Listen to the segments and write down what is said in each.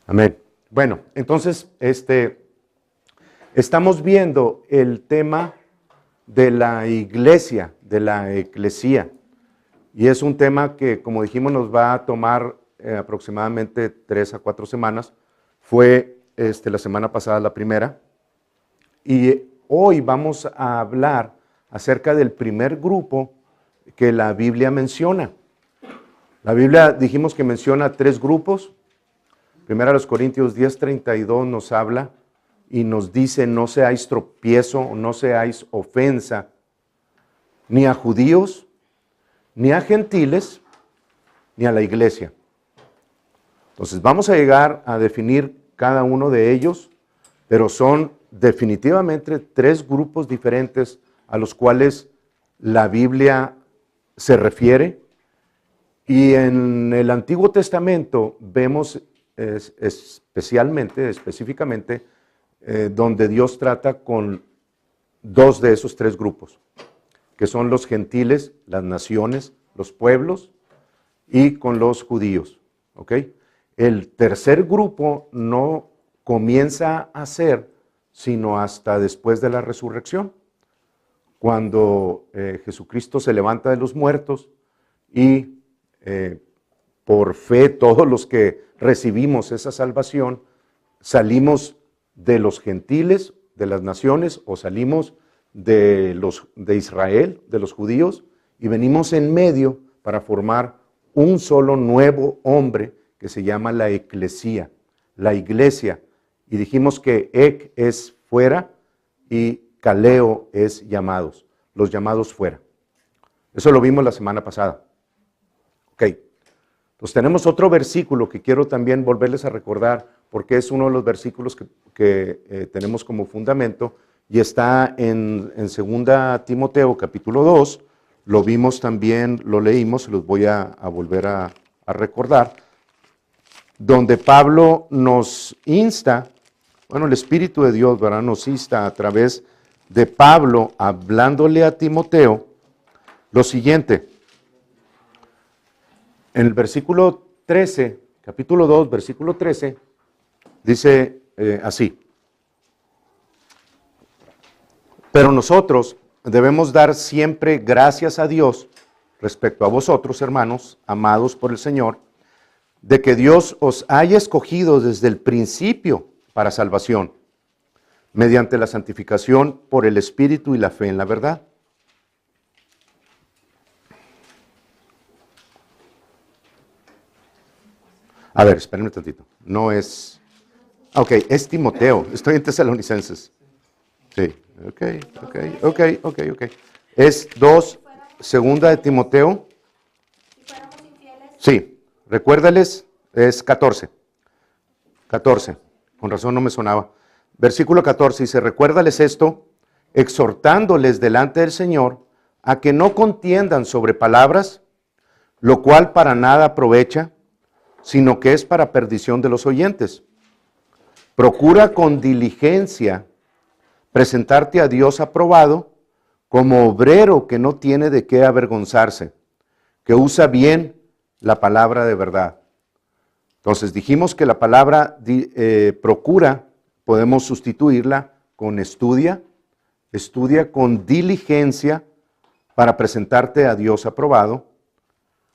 Amén. Bueno, entonces, estamos viendo el tema de la iglesia, de la eclesía. Y es un tema que, como dijimos, nos va a tomar aproximadamente 3 a 4 semanas. Fue la semana pasada la primera. Y hoy vamos a hablar acerca del primer grupo que la Biblia menciona. La Biblia dijimos que menciona 3 grupos. Primero los Corintios 10:32 nos habla y nos dice: no seáis tropiezo, no seáis ofensa, ni a judíos, ni a gentiles, ni a la iglesia. Entonces vamos a llegar a definir cada uno de ellos, pero son definitivamente 3 grupos diferentes a los cuales la Biblia se refiere. Y en el Antiguo Testamento vemos específicamente, donde Dios trata con 2 de esos 3 grupos, que son los gentiles, las naciones, los pueblos, y con los judíos. ¿Ok? El tercer grupo no comienza a ser sino hasta después de la resurrección, cuando Jesucristo se levanta de los muertos y por fe todos los que recibimos esa salvación salimos de los gentiles, de las naciones, o salimos de Israel, de los judíos, y venimos en medio para formar un solo nuevo hombre que se llama la eclesía, la iglesia. Y dijimos que ek es fuera y kaleo es llamados, los llamados fuera. Eso lo vimos la semana pasada. Ok. Entonces tenemos otro versículo que quiero también volverles a recordar, porque es uno de los versículos que tenemos como fundamento, y está en 2 Timoteo capítulo 2, lo vimos también, lo leímos, los voy a volver a recordar, donde Pablo nos insta, bueno, el Espíritu de Dios, ¿verdad?, nos insta a través de Pablo, hablándole a Timoteo, lo siguiente. En el versículo 13, capítulo 2, versículo 13, dice así: pero nosotros debemos dar siempre gracias a Dios respecto a vosotros, hermanos, amados por el Señor, de que Dios os haya escogido desde el principio para salvación, mediante la santificación por el Espíritu y la fe en la verdad. A ver, espérenme tantito. No es... Ok, es Timoteo. Estoy en Tesalonicenses. Sí, ok. Es 2, segunda de Timoteo. Sí, recuérdales, es 14. 14, con razón no me sonaba. Versículo 14 dice: recuérdales esto, exhortándoles delante del Señor a que no contiendan sobre palabras, lo cual para nada aprovecha, sino que es para perdición de los oyentes. Procura con diligencia presentarte a Dios aprobado, como obrero que no tiene de qué avergonzarse, que usa bien la palabra de verdad. Entonces dijimos que la palabra procura, podemos sustituirla con estudia con diligencia para presentarte a Dios aprobado,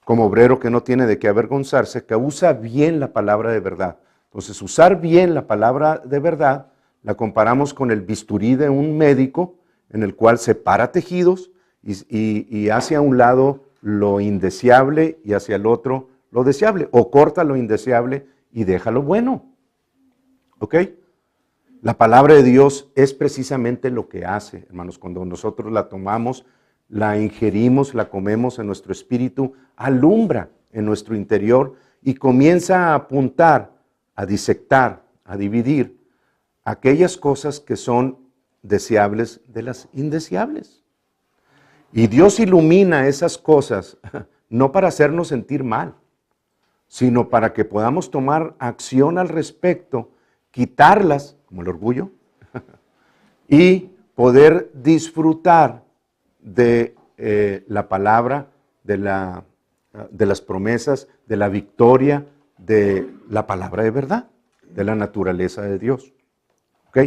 como obrero que no tiene de qué avergonzarse, que usa bien la palabra de verdad. Entonces, usar bien la palabra de verdad la comparamos con el bisturí de un médico, en el cual separa tejidos y hace a un lado lo indeseable y hacia el otro lo deseable, o corta lo indeseable y deja lo bueno. ¿Ok? La palabra de Dios es precisamente lo que hace, hermanos, cuando nosotros la tomamos, la ingerimos, la comemos en nuestro espíritu, alumbra en nuestro interior y comienza a apuntar, a disectar, a dividir aquellas cosas que son deseables de las indeseables. Y Dios ilumina esas cosas no para hacernos sentir mal, sino para que podamos tomar acción al respecto, quitarlas, como el orgullo, y poder disfrutar de la palabra, de las promesas, de la victoria, de la palabra de verdad. de la naturaleza de Dios. ¿Ok?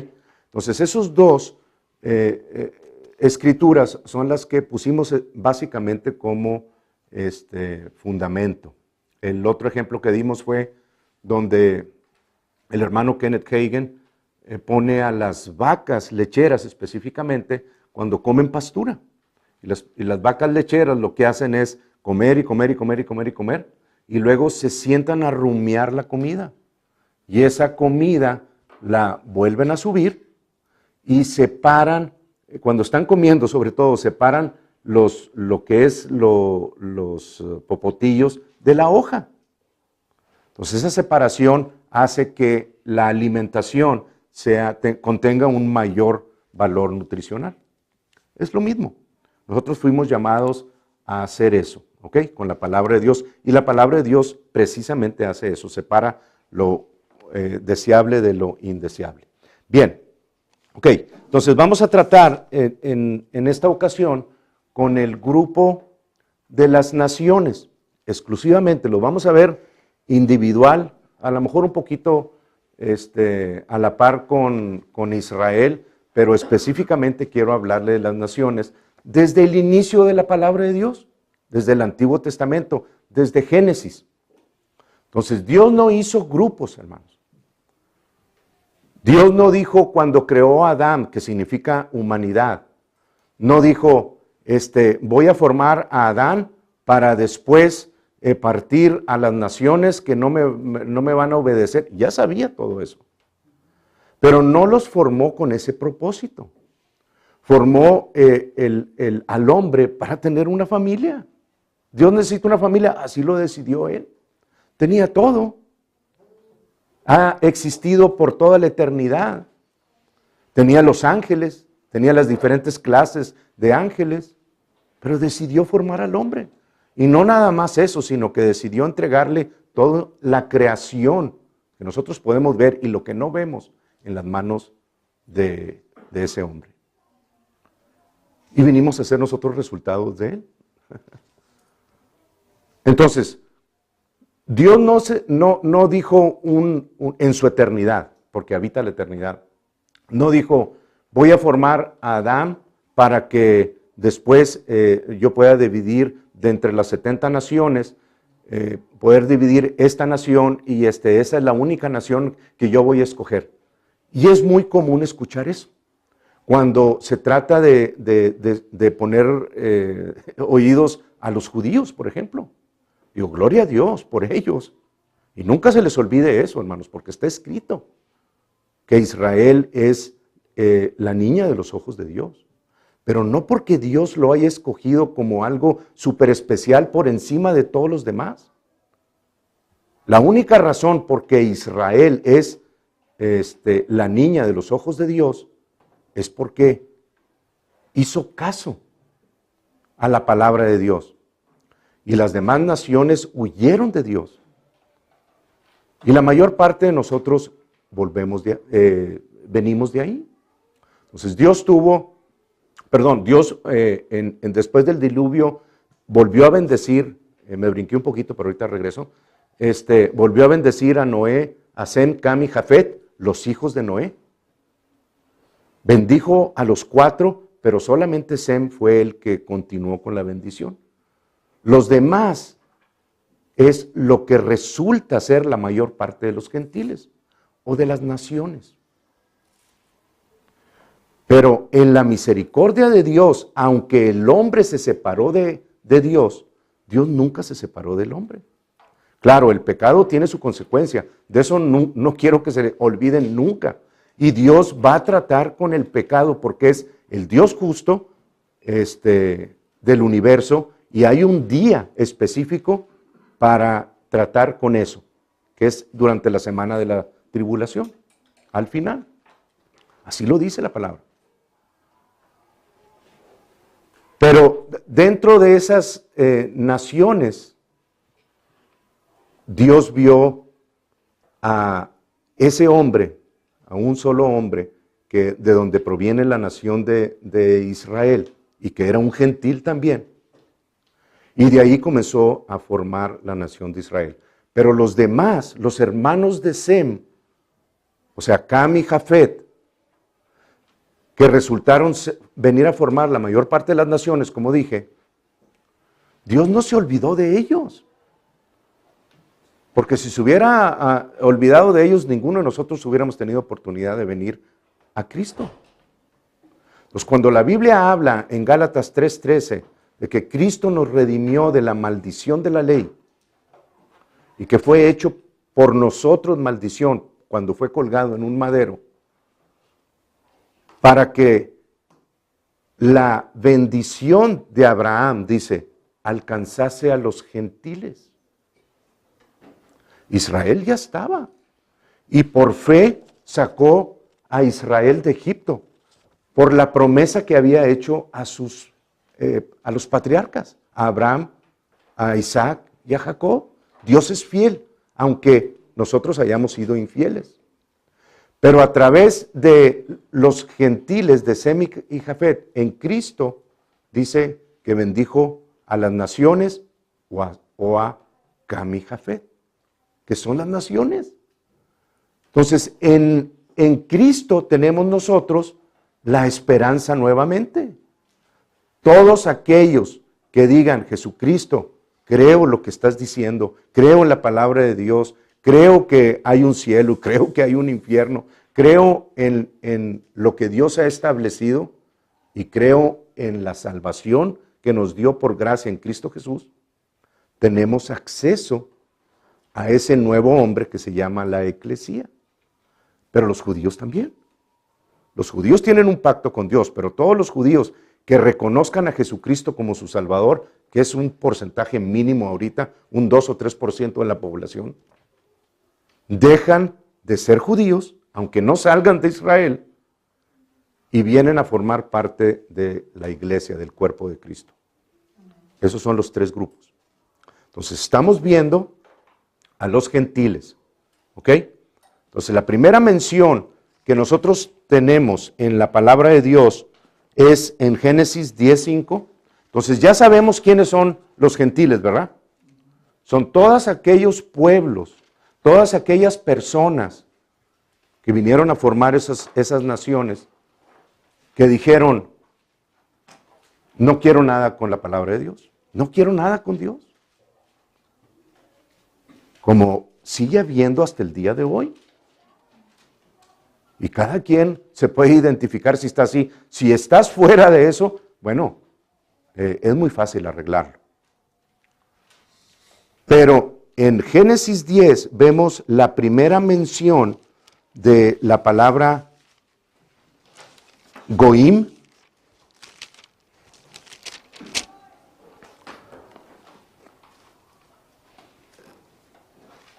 Entonces, esos dos escrituras son las que pusimos básicamente como fundamento. El otro ejemplo que dimos fue donde el hermano Kenneth Hagin pone a las vacas lecheras específicamente cuando comen pastura. Y las vacas lecheras lo que hacen es comer y comer y comer y comer y comer, y luego se sientan a rumiar la comida. Y esa comida la vuelven a subir y separan, cuando están comiendo sobre todo, separan lo que es los popotillos de la hoja. Entonces esa separación hace que la alimentación contenga un mayor valor nutricional. Es lo mismo. Nosotros fuimos llamados a hacer eso, ¿ok? Con la palabra de Dios. Y la palabra de Dios precisamente hace eso, separa lo deseable de lo indeseable. Bien, ok. Entonces vamos a tratar en esta ocasión con el grupo de las naciones. Exclusivamente lo vamos a ver individual, a lo mejor un poquito a la par con Israel, pero específicamente quiero hablarle de las naciones desde el inicio de la palabra de Dios, desde el Antiguo Testamento, desde Génesis. Entonces, Dios no hizo grupos, hermanos. Dios no dijo cuando creó a Adán, que significa humanidad, no dijo, voy a formar a Adán para después partir a las naciones que no me van a obedecer. Ya sabía todo eso. Pero no los formó con ese propósito. Formó al hombre para tener una familia. Dios necesita una familia, así lo decidió Él. Tenía todo. Ha existido por toda la eternidad. Tenía los ángeles, tenía las diferentes clases de ángeles, pero decidió formar al hombre. Y no nada más eso, sino que decidió entregarle toda la creación que nosotros podemos ver y lo que no vemos en las manos de ese hombre. Y vinimos a ser nosotros resultados de Él. Entonces, Dios no dijo en su eternidad, porque habita la eternidad, no dijo, voy a formar a Adán para que después yo pueda dividir de entre las 70 naciones, poder dividir esta nación y esa es la única nación que yo voy a escoger. Y es muy común escuchar eso. Cuando se trata de poner oídos a los judíos, por ejemplo. Digo, gloria a Dios por ellos. Y nunca se les olvide eso, hermanos, porque está escrito que Israel es la niña de los ojos de Dios. Pero no porque Dios lo haya escogido como algo súper especial por encima de todos los demás. La única razón por que Israel es la niña de los ojos de Dios es porque hizo caso a la palabra de Dios. Y las demás naciones huyeron de Dios. Y la mayor parte de nosotros venimos de ahí. Entonces Dios después del diluvio volvió a bendecir, me brinqué un poquito, pero ahorita regreso, volvió a bendecir a Noé, a Sem, Cam y Jafet, los hijos de Noé. Bendijo a los 4, pero solamente Sem fue el que continuó con la bendición. Los demás es lo que resulta ser la mayor parte de los gentiles o de las naciones. Pero en la misericordia de Dios, aunque el hombre se separó de Dios, Dios nunca se separó del hombre. Claro, el pecado tiene su consecuencia, de eso no quiero que se olviden nunca. Y Dios va a tratar con el pecado porque es el Dios justo del universo y hay un día específico para tratar con eso, que es durante la semana de la tribulación, al final. Así lo dice la palabra. Pero dentro de esas naciones, Dios vio a ese hombre, a un solo hombre, de donde proviene la nación de Israel, y que era un gentil también. Y de ahí comenzó a formar la nación de Israel. Pero los demás, los hermanos de Sem, o sea, Cam y Jafet, que resultaron venir a formar la mayor parte de las naciones, como dije, Dios no se olvidó de ellos. Porque si se hubiera olvidado de ellos, ninguno de nosotros hubiéramos tenido oportunidad de venir a Cristo. Pues cuando la Biblia habla en Gálatas 3:13 de que Cristo nos redimió de la maldición de la ley y que fue hecho por nosotros maldición cuando fue colgado en un madero, para que la bendición de Abraham, dice, alcanzase a los gentiles. Israel ya estaba, y por fe sacó a Israel de Egipto, por la promesa que había hecho a los patriarcas, a Abraham, a Isaac y a Jacob. Dios es fiel, aunque nosotros hayamos sido infieles. Pero a través de los gentiles de Sem y Jafet, en Cristo, dice que bendijo a las naciones o a Cam y Jafet, que son las naciones. Entonces, en Cristo tenemos nosotros la esperanza nuevamente. Todos aquellos que digan, Jesucristo, creo lo que estás diciendo, creo en la palabra de Dios, creo que hay un cielo, creo que hay un infierno, creo en lo que Dios ha establecido y creo en la salvación que nos dio por gracia en Cristo Jesús, tenemos acceso a ese nuevo hombre que se llama la eclesía. Pero los judíos también. Los judíos tienen un pacto con Dios, pero todos los judíos que reconozcan a Jesucristo como su Salvador, que es un porcentaje mínimo ahorita, un 2 o 3% de la población, dejan de ser judíos, aunque no salgan de Israel, y vienen a formar parte de la iglesia, del cuerpo de Cristo. Esos son los tres grupos. Entonces estamos viendo a los gentiles, ¿ok? Entonces la primera mención que nosotros tenemos en la palabra de Dios es en Génesis 10:5. Entonces ya sabemos quiénes son los gentiles, ¿verdad? Son todos aquellos pueblos, todas aquellas personas que vinieron a formar esas naciones, que dijeron, no quiero nada con la palabra de Dios, no quiero nada con Dios. Como sigue habiendo hasta el día de hoy. Y cada quien se puede identificar si está así. Si estás fuera de eso, bueno, es muy fácil arreglarlo. Pero en Génesis 10 vemos la primera mención de la palabra Goim.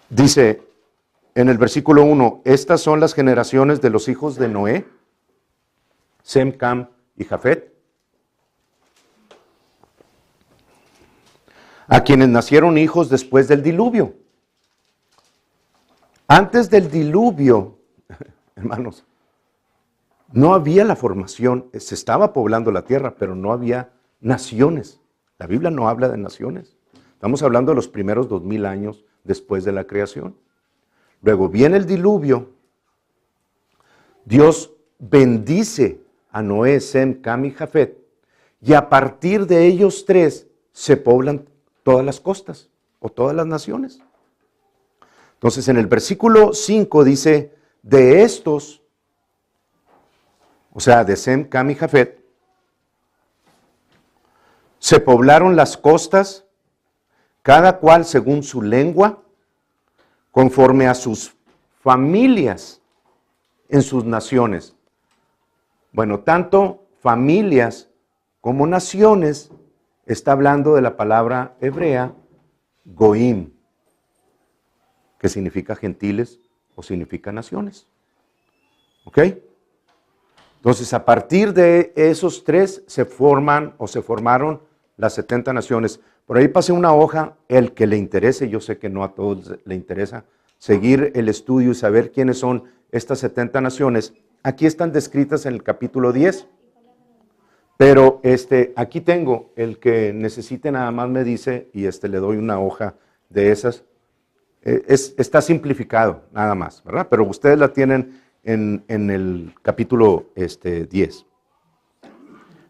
Dice en el versículo 1, estas son las generaciones de los hijos de Noé, Sem, Cam y Jafet, a quienes nacieron hijos después del diluvio. Antes del diluvio, hermanos, no había la formación, se estaba poblando la tierra, pero no había naciones. La Biblia no habla de naciones. Estamos hablando de los primeros 2000 años después de la creación. Luego viene el diluvio, Dios bendice a Noé, Sem, Cam y Jafet, y a partir de ellos tres se poblan todas las costas o todas las naciones. Entonces en el versículo 5 dice, de estos, o sea, de Sem, Cam y Jafet, se poblaron las costas, cada cual según su lengua, conforme a sus familias en sus naciones. Bueno, tanto familias como naciones está hablando de la palabra hebrea Goim, que significa gentiles o significa naciones. ¿Ok? Entonces, a partir de esos tres se formaron las 70 naciones. Por ahí pasé una hoja, el que le interese, yo sé que no a todos le interesa, seguir el estudio y saber quiénes son estas 70 naciones. Aquí están descritas en el capítulo 10, pero aquí tengo, el que necesite nada más me dice y le doy una hoja de esas. Está simplificado, nada más, ¿verdad? Pero ustedes la tienen en el capítulo 10.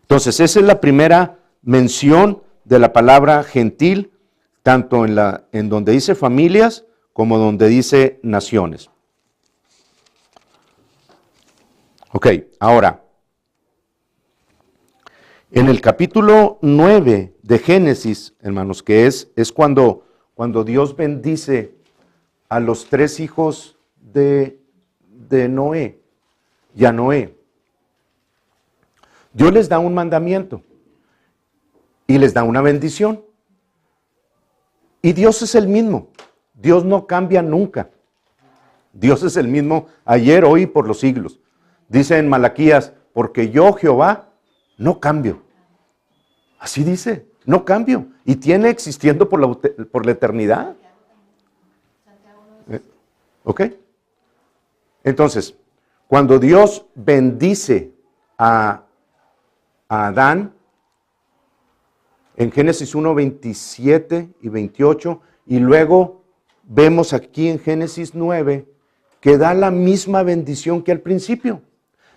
Entonces, esa es la primera mención de la palabra gentil, tanto en donde dice familias como donde dice naciones. Ok, ahora, en el capítulo 9 de Génesis, hermanos, que es cuando Dios bendice a los 3 hijos de Noé y a Noé. Dios les da un mandamiento y les da una bendición. Y Dios es el mismo. Dios no cambia nunca. Dios es el mismo ayer, hoy y por los siglos. Dice en Malaquías, porque yo, Jehová, no cambio. Así dice, no cambio. Y tiene existiendo por la eternidad. ¿Ok? Entonces, cuando Dios bendice a Adán, en Génesis 1, 27 y 28, y luego vemos aquí en Génesis 9, que da la misma bendición que al principio.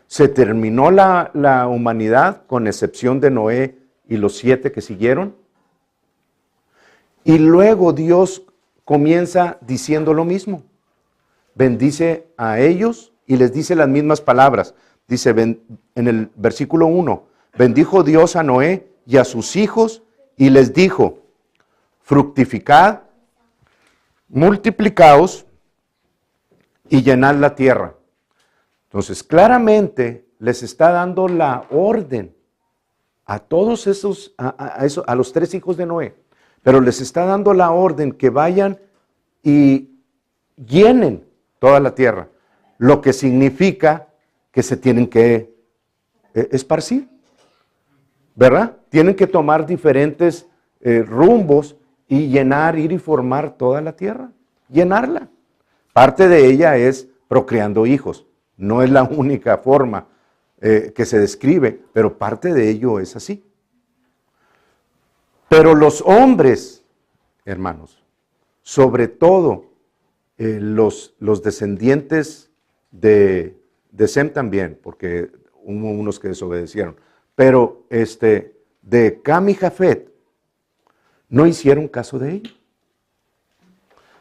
Se terminó la humanidad, con excepción de Noé y los 7 que siguieron. Y luego Dios comienza diciendo lo mismo. Bendice a ellos y les dice las mismas palabras. Dice en el versículo 1, bendijo Dios a Noé y a sus hijos y les dijo, fructificad, multiplicaos y llenad la tierra. Entonces, claramente les está dando la orden a todos esos, a los 3 hijos de Noé, pero les está dando la orden que vayan y llenen toda la tierra, lo que significa que se tienen que esparcir, ¿verdad? Tienen que tomar diferentes rumbos y llenar, ir y formar toda la tierra, llenarla. Parte de ella es procreando hijos. No es la única forma que se describe, pero parte de ello es así. Pero los hombres, hermanos, sobre todo los descendientes de Sem también, porque hubo unos que desobedecieron, pero de Cam y Jafet no hicieron caso de ello,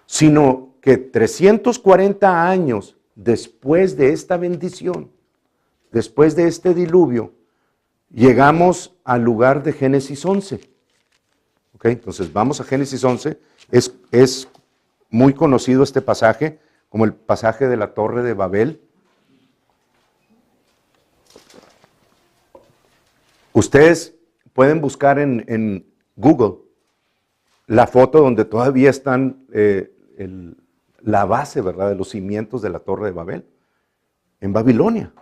sino que 340 años después de esta bendición, después de este diluvio, llegamos al lugar de Génesis 11. ¿Ok? Entonces vamos a Génesis 11. Es muy conocido este pasaje como el pasaje de la Torre de Babel. Ustedes pueden buscar en Google la foto donde todavía están la base, ¿verdad?, de los cimientos de la Torre de Babel, en Babilonia.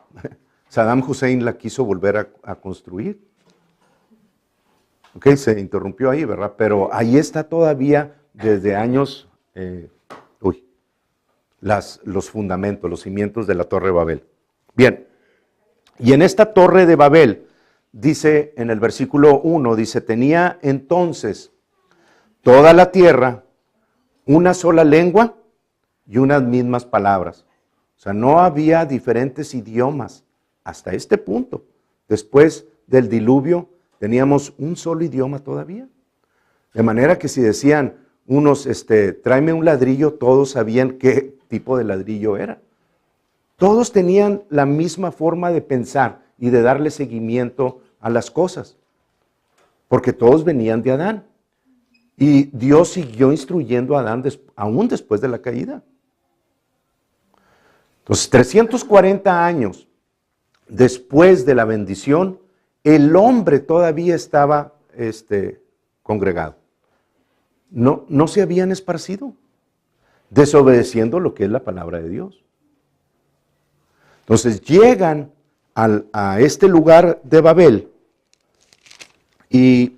Saddam Hussein la quiso volver a construir. Ok, se interrumpió ahí, ¿verdad? Pero ahí está todavía desde años, los fundamentos, los cimientos de la Torre de Babel. Bien, y en esta Torre de Babel, dice en el versículo 1, dice, tenía entonces toda la tierra una sola lengua y unas mismas palabras. O sea, no había diferentes idiomas hasta este punto. Después del diluvio teníamos un solo idioma todavía. De manera que si decían unos, tráeme un ladrillo, todos sabían qué tipo de ladrillo era. Todos tenían la misma forma de pensar y de darle seguimiento a las cosas, porque todos venían de Adán. Y Dios siguió instruyendo a Adán aún después de la caída. Entonces, 340 años después de la bendición, el hombre todavía estaba congregado. No se habían esparcido, desobedeciendo lo que es la palabra de Dios. Entonces llegan a este lugar de Babel y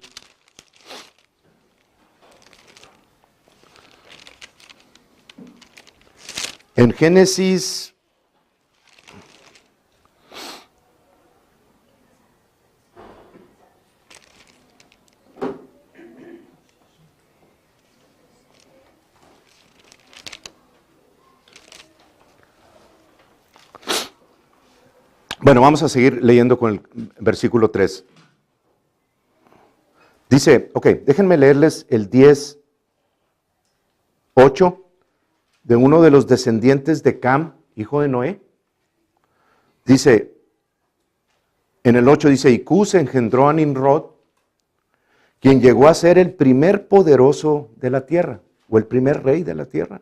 en Génesis Bueno, vamos a seguir leyendo con el versículo 3. Dice, ok, déjenme leerles el 10:8 de uno de los descendientes de Cam, hijo de Noé. Dice, en el 8 dice, y Cus engendró a Nimrod, quien llegó a ser el primer poderoso de la tierra, o el primer rey de la tierra.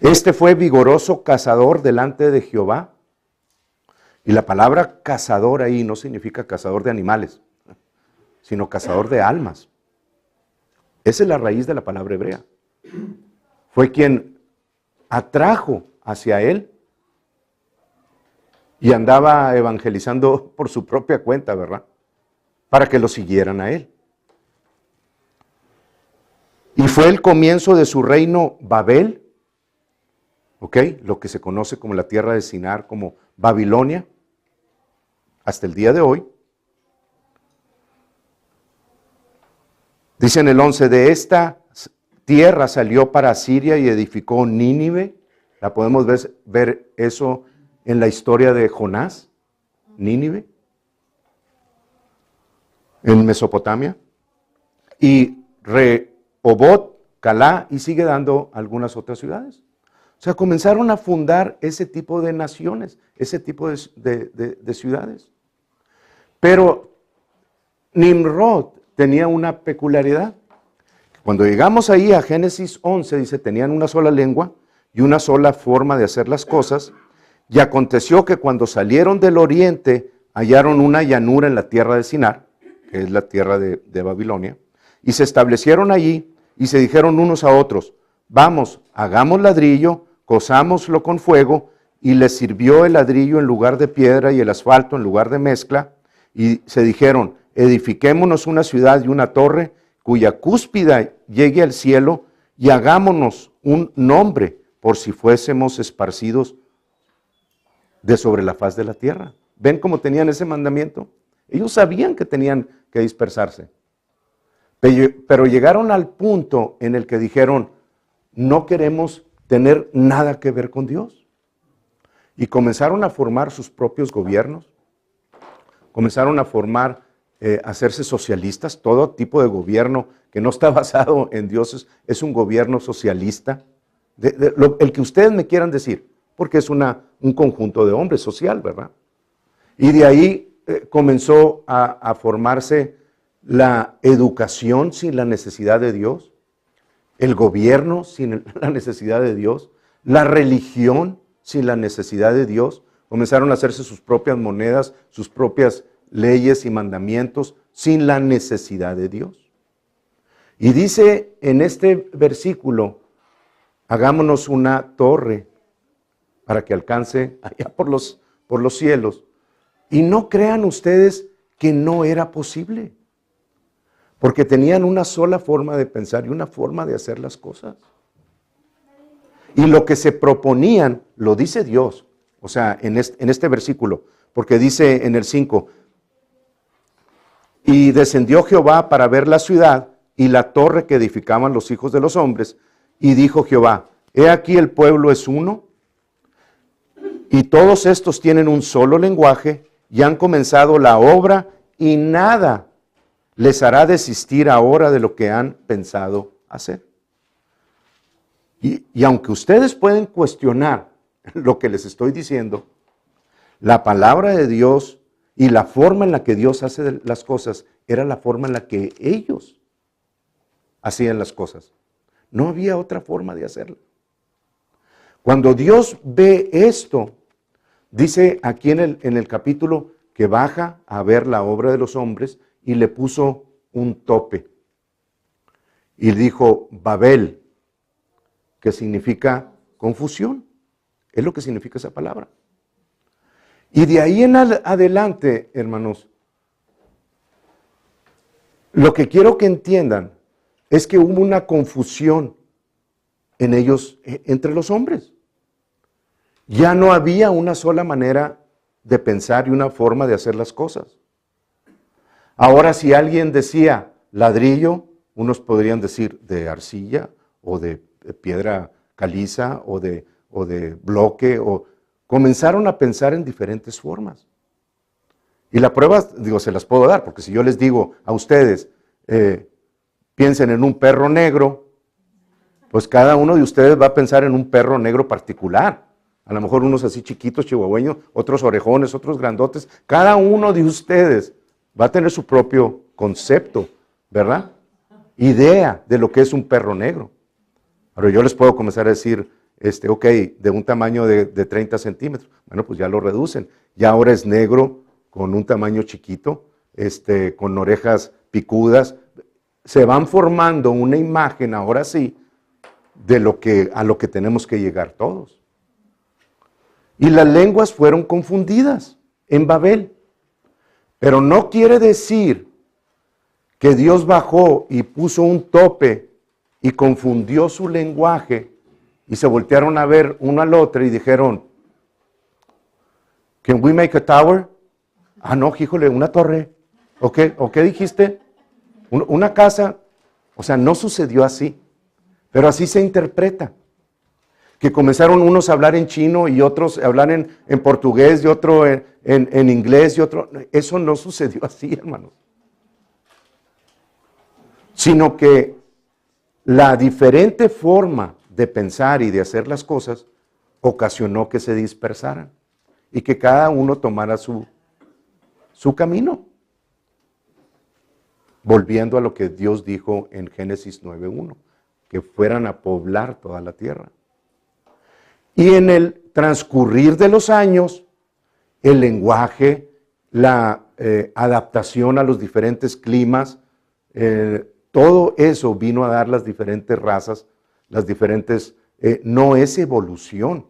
Este fue vigoroso cazador delante de Jehová. Y la palabra cazador ahí no significa cazador de animales, sino cazador de almas. Esa es la raíz de la palabra hebrea. Fue quien atrajo hacia él y andaba evangelizando por su propia cuenta, ¿verdad? Para que lo siguieran a él. Y fue el comienzo de su reino Babel, ¿ok? Lo que se conoce como la tierra de Sinar, como Babilonia, hasta el día de hoy. Dice en el 11, de esta tierra salió para Siria y edificó Nínive. La podemos ver eso en la historia de Jonás, Nínive, en Mesopotamia. Y Rehobot, Calá, y sigue dando algunas otras ciudades. O sea, comenzaron a fundar ese tipo de naciones, ese tipo de ciudades. Pero Nimrod tenía una peculiaridad. Cuando llegamos ahí a Génesis 11, dice, tenían una sola lengua y una sola forma de hacer las cosas. Y aconteció que cuando salieron del oriente, hallaron una llanura en la tierra de Sinar, que es la tierra de Babilonia, y se establecieron allí y se dijeron unos a otros, vamos, hagamos ladrillo, cozámoslo con fuego, y les sirvió el ladrillo en lugar de piedra y el asfalto en lugar de mezcla, y se dijeron, edifiquémonos una ciudad y una torre, cuya cúspide llegue al cielo, y hagámonos un nombre, por si fuésemos esparcidos de sobre la faz de la tierra. ¿Ven cómo tenían ese mandamiento? Ellos sabían que tenían que dispersarse. Pero llegaron al punto en el que dijeron, no queremos tener nada que ver con Dios. Y comenzaron a formar sus propios gobiernos. Comenzaron a formar, hacerse socialistas. Todo tipo de gobierno que no está basado en Dios es un gobierno socialista. El que ustedes me quieran decir, porque es un conjunto de hombres social, ¿verdad? Y de ahí comenzó a formarse la educación sin la necesidad de Dios, el gobierno sin la necesidad de Dios, la religión sin la necesidad de Dios. Comenzaron a hacerse sus propias monedas, sus propias leyes y mandamientos sin la necesidad de Dios. Y dice en este versículo, hagámonos una torre para que alcance allá por los cielos. Y no crean ustedes que no era posible, porque tenían una sola forma de pensar y una forma de hacer las cosas. Y lo que se proponían, lo dice Dios, o sea, en este versículo, porque dice en el 5, y descendió Jehová para ver la ciudad y la torre que edificaban los hijos de los hombres, y dijo Jehová, he aquí el pueblo es uno, y todos estos tienen un solo lenguaje, y han comenzado la obra, y nada les hará desistir ahora de lo que han pensado hacer. Y aunque ustedes pueden cuestionar lo que les estoy diciendo, la palabra de Dios y la forma en la que Dios hace las cosas era la forma en la que ellos hacían las cosas. No había otra forma de hacerlo. Cuando Dios ve esto, dice aquí en el capítulo que baja a ver la obra de los hombres y le puso un tope. Y dijo Babel, que significa confusión. Es lo que significa esa palabra. Y de ahí en adelante, hermanos, lo que quiero que entiendan es que hubo una confusión en ellos, entre los hombres. Ya no había una sola manera de pensar y una forma de hacer las cosas. Ahora, si alguien decía ladrillo, unos podrían decir de arcilla o de piedra caliza o de bloque, comenzaron a pensar en diferentes formas. Y la prueba, digo, se las puedo dar, porque si yo les digo a ustedes, piensen en un perro negro, pues cada uno de ustedes va a pensar en un perro negro particular. A lo mejor unos así chiquitos, chihuahueños, otros orejones, otros grandotes. Cada uno de ustedes va a tener su propio concepto, ¿verdad? Idea de lo que es un perro negro. Ahora yo les puedo comenzar a decir, ok, de un tamaño de 30 centímetros. Bueno, pues ya lo reducen. Ya ahora es negro con un tamaño chiquito, con orejas picudas. Se van formando una imagen, ahora sí, de a lo que tenemos que llegar todos. Y las lenguas fueron confundidas en Babel. Pero no quiere decir que Dios bajó y puso un tope y confundió su lenguaje y se voltearon a ver uno al otro y dijeron, ¿Can we make a tower? Ah, no, híjole, una torre. ¿O qué dijiste? Una casa. O sea, no sucedió así, pero así se interpreta. Que comenzaron unos a hablar en chino y otros a hablar en portugués y otro en inglés y otro. Eso no sucedió así, hermanos. Sino que la diferente forma de pensar y de hacer las cosas ocasionó que se dispersaran y que cada uno tomara su camino. Volviendo a lo que Dios dijo en Génesis 9:1, que fueran a poblar toda la tierra. Y en el transcurrir de los años, el lenguaje, la adaptación a los diferentes climas, todo eso vino a dar las diferentes razas, las diferentes, no es evolución,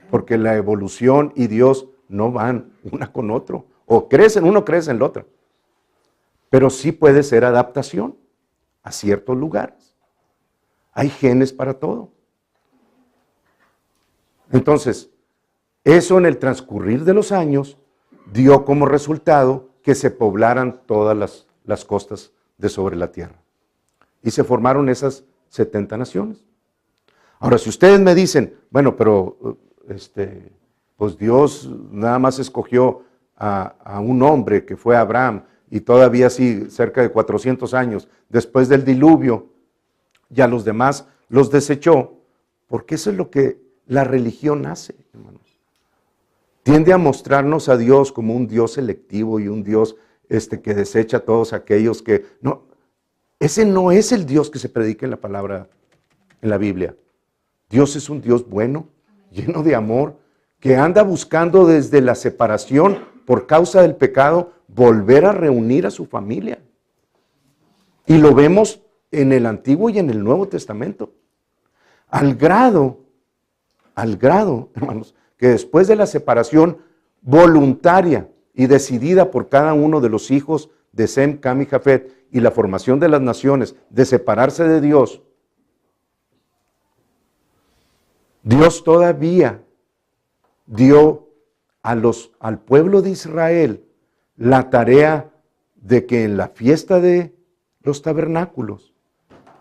porque la evolución y Dios no van una con otro, o crecen uno, crece en el otro, pero sí puede ser adaptación a ciertos lugares. Hay genes para todo. Entonces, eso en el transcurrir de los años dio como resultado que se poblaran todas las costas de sobre la tierra. Y se formaron esas 70 naciones. Ahora, si ustedes me dicen, bueno, pero pues Dios nada más escogió a un hombre que fue Abraham, y todavía así cerca de 400 años después del diluvio, ya los demás los desechó, porque eso es lo que la religión hace, hermanos. Tiende a mostrarnos a Dios como un Dios selectivo y un Dios que desecha a todos aquellos que... No, ese no es el Dios que se predica en la palabra, en la Biblia. Dios es un Dios bueno, lleno de amor, que anda buscando desde la separación por causa del pecado, volver a reunir a su familia. Y lo vemos en el Antiguo y en el Nuevo Testamento. Al grado, hermanos, que después de la separación voluntaria y decidida por cada uno de los hijos de Sem, Cam y Jafet y la formación de las naciones de separarse de Dios, Dios todavía dio al pueblo de Israel la tarea de que en la fiesta de los tabernáculos,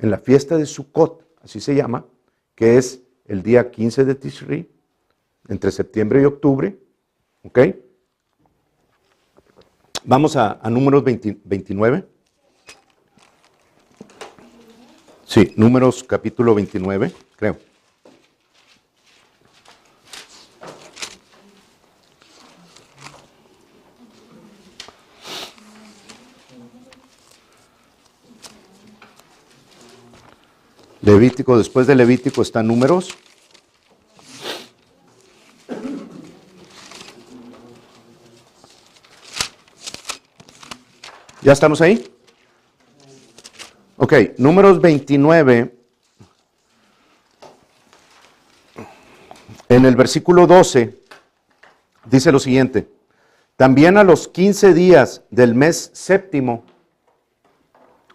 en la fiesta de Sukkot, así se llama, que es el día 15 de Tishri, entre septiembre y octubre, ¿ok? Vamos a Números 29. Sí, Números capítulo 29, creo. Levítico, después de Levítico está Números. ¿Ya estamos ahí? Ok, Números 29, en el versículo 12, dice lo siguiente: también a los 15 días del mes séptimo,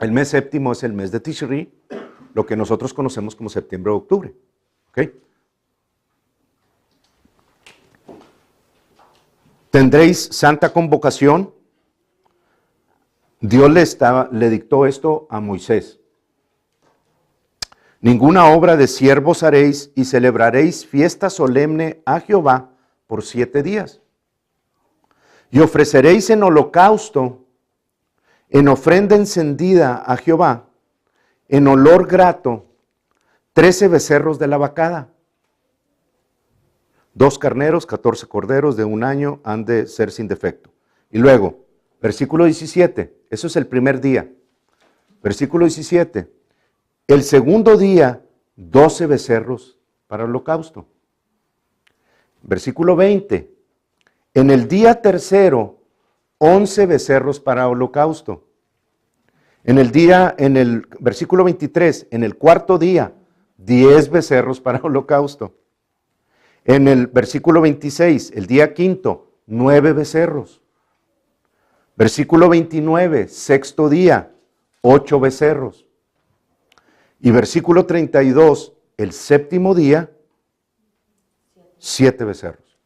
el mes séptimo es el mes de Tishri, lo que nosotros conocemos como septiembre o octubre. ¿Okay? Tendréis santa convocación. Dios le dictó esto a Moisés. Ninguna obra de siervos haréis y celebraréis fiesta solemne a Jehová por 7 días. Y ofreceréis en holocausto, en ofrenda encendida a Jehová, en olor grato, 13 becerros de la vacada. 2 carneros, 14 corderos de 1 año han de ser sin defecto. Y luego, versículo 17, eso es el primer día. Versículo 17, el segundo día, 12 becerros para holocausto. Versículo 20, en el día tercero, 11 becerros para holocausto. En el versículo 23, en el cuarto día, 10 becerros para holocausto. En el versículo 26, el día quinto, 9 becerros. Versículo 29, sexto día, 8 becerros. Y versículo 32, el séptimo día, 7 becerros.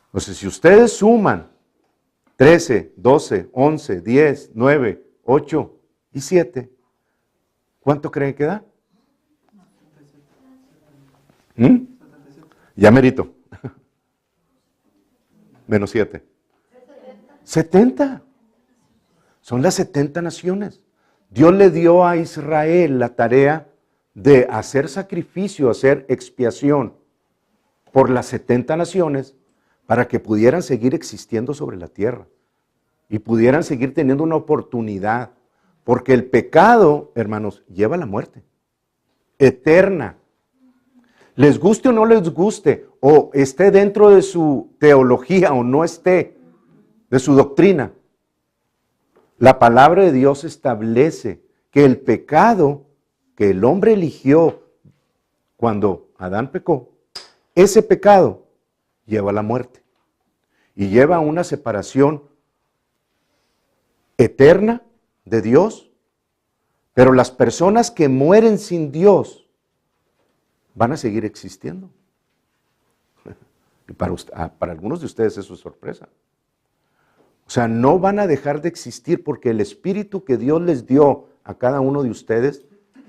Entonces, si ustedes suman 13, 12, 11, 10, 9, 8 y 7, ¿cuánto creen que da? Ya merito. Menos 7. 70. Son las 70 naciones. Dios le dio a Israel la tarea de hacer sacrificio, hacer expiación por las 70 naciones para que pudieran seguir existiendo sobre la tierra y pudieran seguir teniendo una oportunidad. Porque el pecado, hermanos, lleva a la muerte eterna. Les guste o no les guste, o esté dentro de su teología o no esté, de su doctrina, la palabra de Dios establece que el pecado que el hombre eligió cuando Adán pecó, ese pecado lleva a la muerte y lleva a una separación eterna de Dios, pero las personas que mueren sin Dios van a seguir existiendo. Y para algunos de ustedes eso es sorpresa. O sea, no van a dejar de existir porque el espíritu que Dios les dio a cada uno de ustedes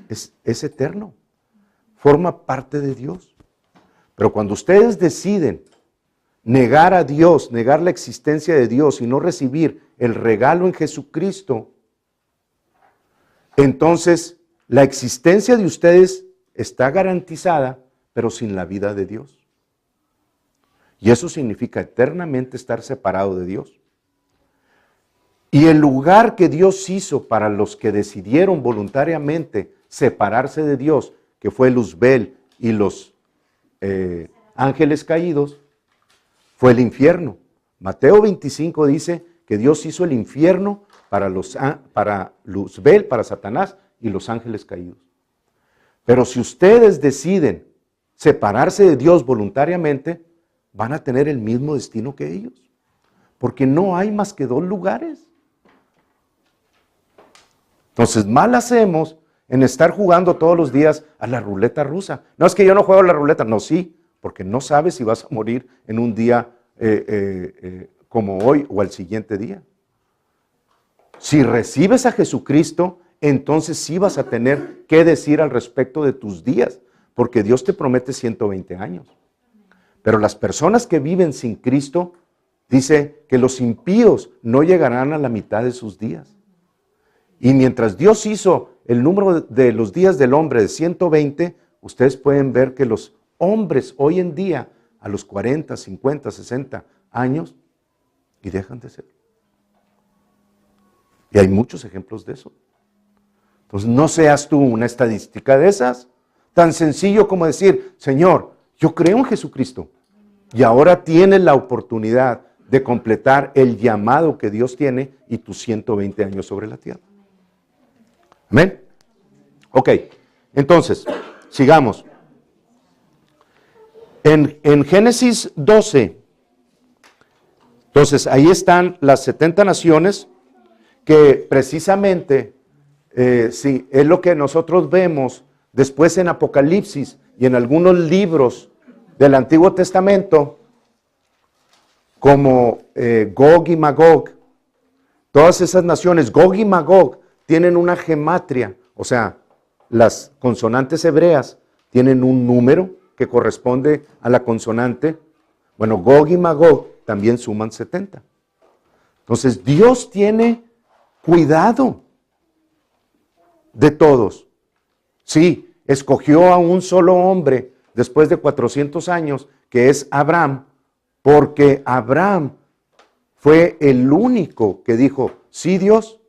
es eterno. Forma parte de Dios. Pero cuando ustedes deciden negar a Dios, negar la existencia de Dios y no recibir el regalo en Jesucristo, entonces la existencia de ustedes está garantizada, pero sin la vida de Dios. Y eso significa eternamente estar separado de Dios. Y el lugar que Dios hizo para los que decidieron voluntariamente separarse de Dios, que fue Luzbel y los ángeles caídos, fue el infierno. Mateo 25 dice que Dios hizo el infierno para Luzbel, para Satanás y los ángeles caídos. Pero si ustedes deciden separarse de Dios voluntariamente, van a tener el mismo destino que ellos. Porque no hay más que 2 lugares. Entonces, mal hacemos en estar jugando todos los días a la ruleta rusa. No es que yo no juego a la ruleta, no, sí, porque no sabes si vas a morir en un día como hoy o al siguiente día. Si recibes a Jesucristo, entonces sí vas a tener que decir al respecto de tus días, porque Dios te promete 120 años. Pero las personas que viven sin Cristo, dice que los impíos no llegarán a la mitad de sus días. Y mientras Dios hizo el número de los días del hombre de 120, ustedes pueden ver que los hombres hoy en día, a los 40, 50, 60 años, y dejan de ser. Y hay muchos ejemplos de eso. Entonces, no seas tú una estadística de esas, tan sencillo como decir, Señor, yo creo en Jesucristo, y ahora tienes la oportunidad de completar el llamado que Dios tiene y tus 120 años sobre la tierra. ¿Amén? Ok, entonces, sigamos. En Génesis 12, entonces ahí están las 70 naciones que precisamente sí, es lo que nosotros vemos después en Apocalipsis y en algunos libros del Antiguo Testamento, como Gog y Magog. Todas esas naciones, Gog y Magog, tienen una gematria, o sea, las consonantes hebreas tienen un número que corresponde a la consonante. Bueno, Gog y Magog también suman 70. Entonces, Dios tiene cuidado de todos. Sí, escogió a un solo hombre después de 400 años, que es Abraham, porque Abraham fue el único que dijo, sí Dios,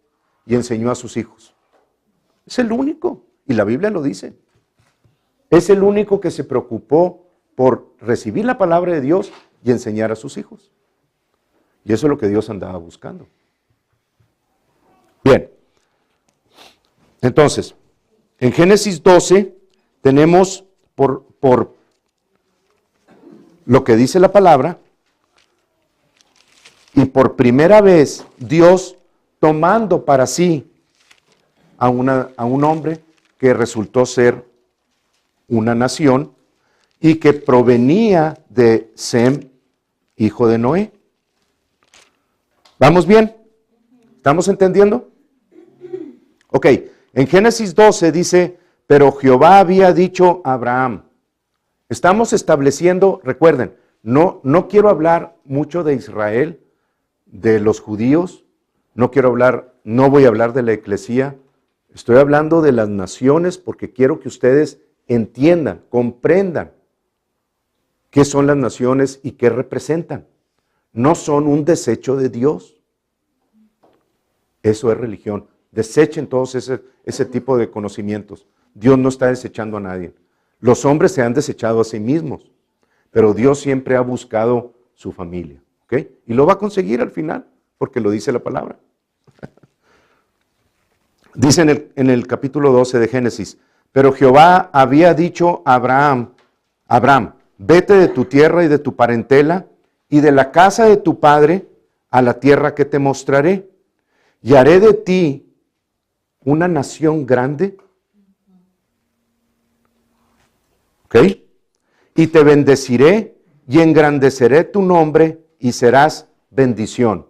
y enseñó a sus hijos. Es el único, y la Biblia lo dice. Es el único que se preocupó por recibir la palabra de Dios y enseñar a sus hijos. Y eso es lo que Dios andaba buscando. Bien, entonces, en Génesis 12 tenemos por lo que dice la palabra, y por primera vez Dios tomando para sí a un hombre que resultó ser una nación y que provenía de Sem, hijo de Noé. ¿Vamos bien? ¿Estamos entendiendo? Ok, en Génesis 12 dice, pero Jehová había dicho a Abraham. Estamos estableciendo, recuerden, no quiero hablar mucho de Israel, de los judíos, no voy a hablar de la eclesía, estoy hablando de las naciones porque quiero que ustedes entiendan, comprendan qué son las naciones y qué representan. No son un desecho de Dios. Eso es religión. Desechen todos ese tipo de conocimientos. Dios no está desechando a nadie. Los hombres se han desechado a sí mismos, pero Dios siempre ha buscado su familia. ¿Ok? Y lo va a conseguir al final, porque lo dice la palabra. Dice en el capítulo 12 de Génesis, pero Jehová había dicho a Abraham, vete de tu tierra y de tu parentela y de la casa de tu padre a la tierra que te mostraré, y haré de ti una nación grande. ¿Ok? Y te bendeciré y engrandeceré tu nombre y serás bendición.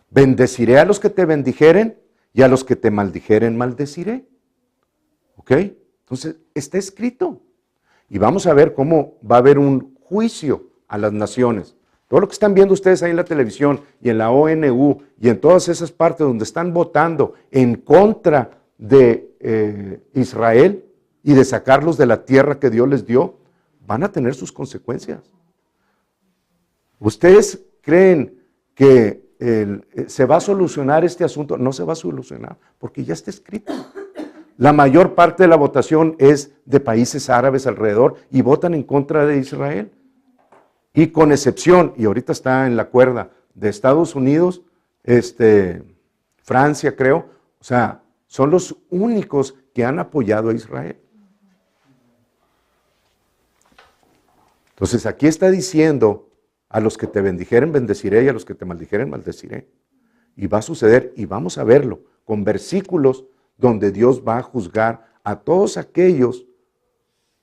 Bendeciré a los que te bendijeren y a los que te maldijeren maldeciré. ¿Ok? Entonces, está escrito. Y vamos a ver cómo va a haber un juicio a las naciones. Todo lo que están viendo ustedes ahí en la televisión y en la ONU y en todas esas partes donde están votando en contra de Israel y de sacarlos de la tierra que Dios les dio, van a tener sus consecuencias. ¿Ustedes creen que se va a solucionar este asunto? No se va a solucionar, porque ya está escrito. La mayor parte de la votación es de países árabes alrededor y votan en contra de Israel. Y con excepción, y ahorita está en la cuerda, de Estados Unidos, Francia creo, o sea, son los únicos que han apoyado a Israel. Entonces aquí está diciendo, a los que te bendijeren bendeciré y a los que te maldijeren maldeciré. Y va a suceder, y vamos a verlo, con versículos donde Dios va a juzgar a todos aquellos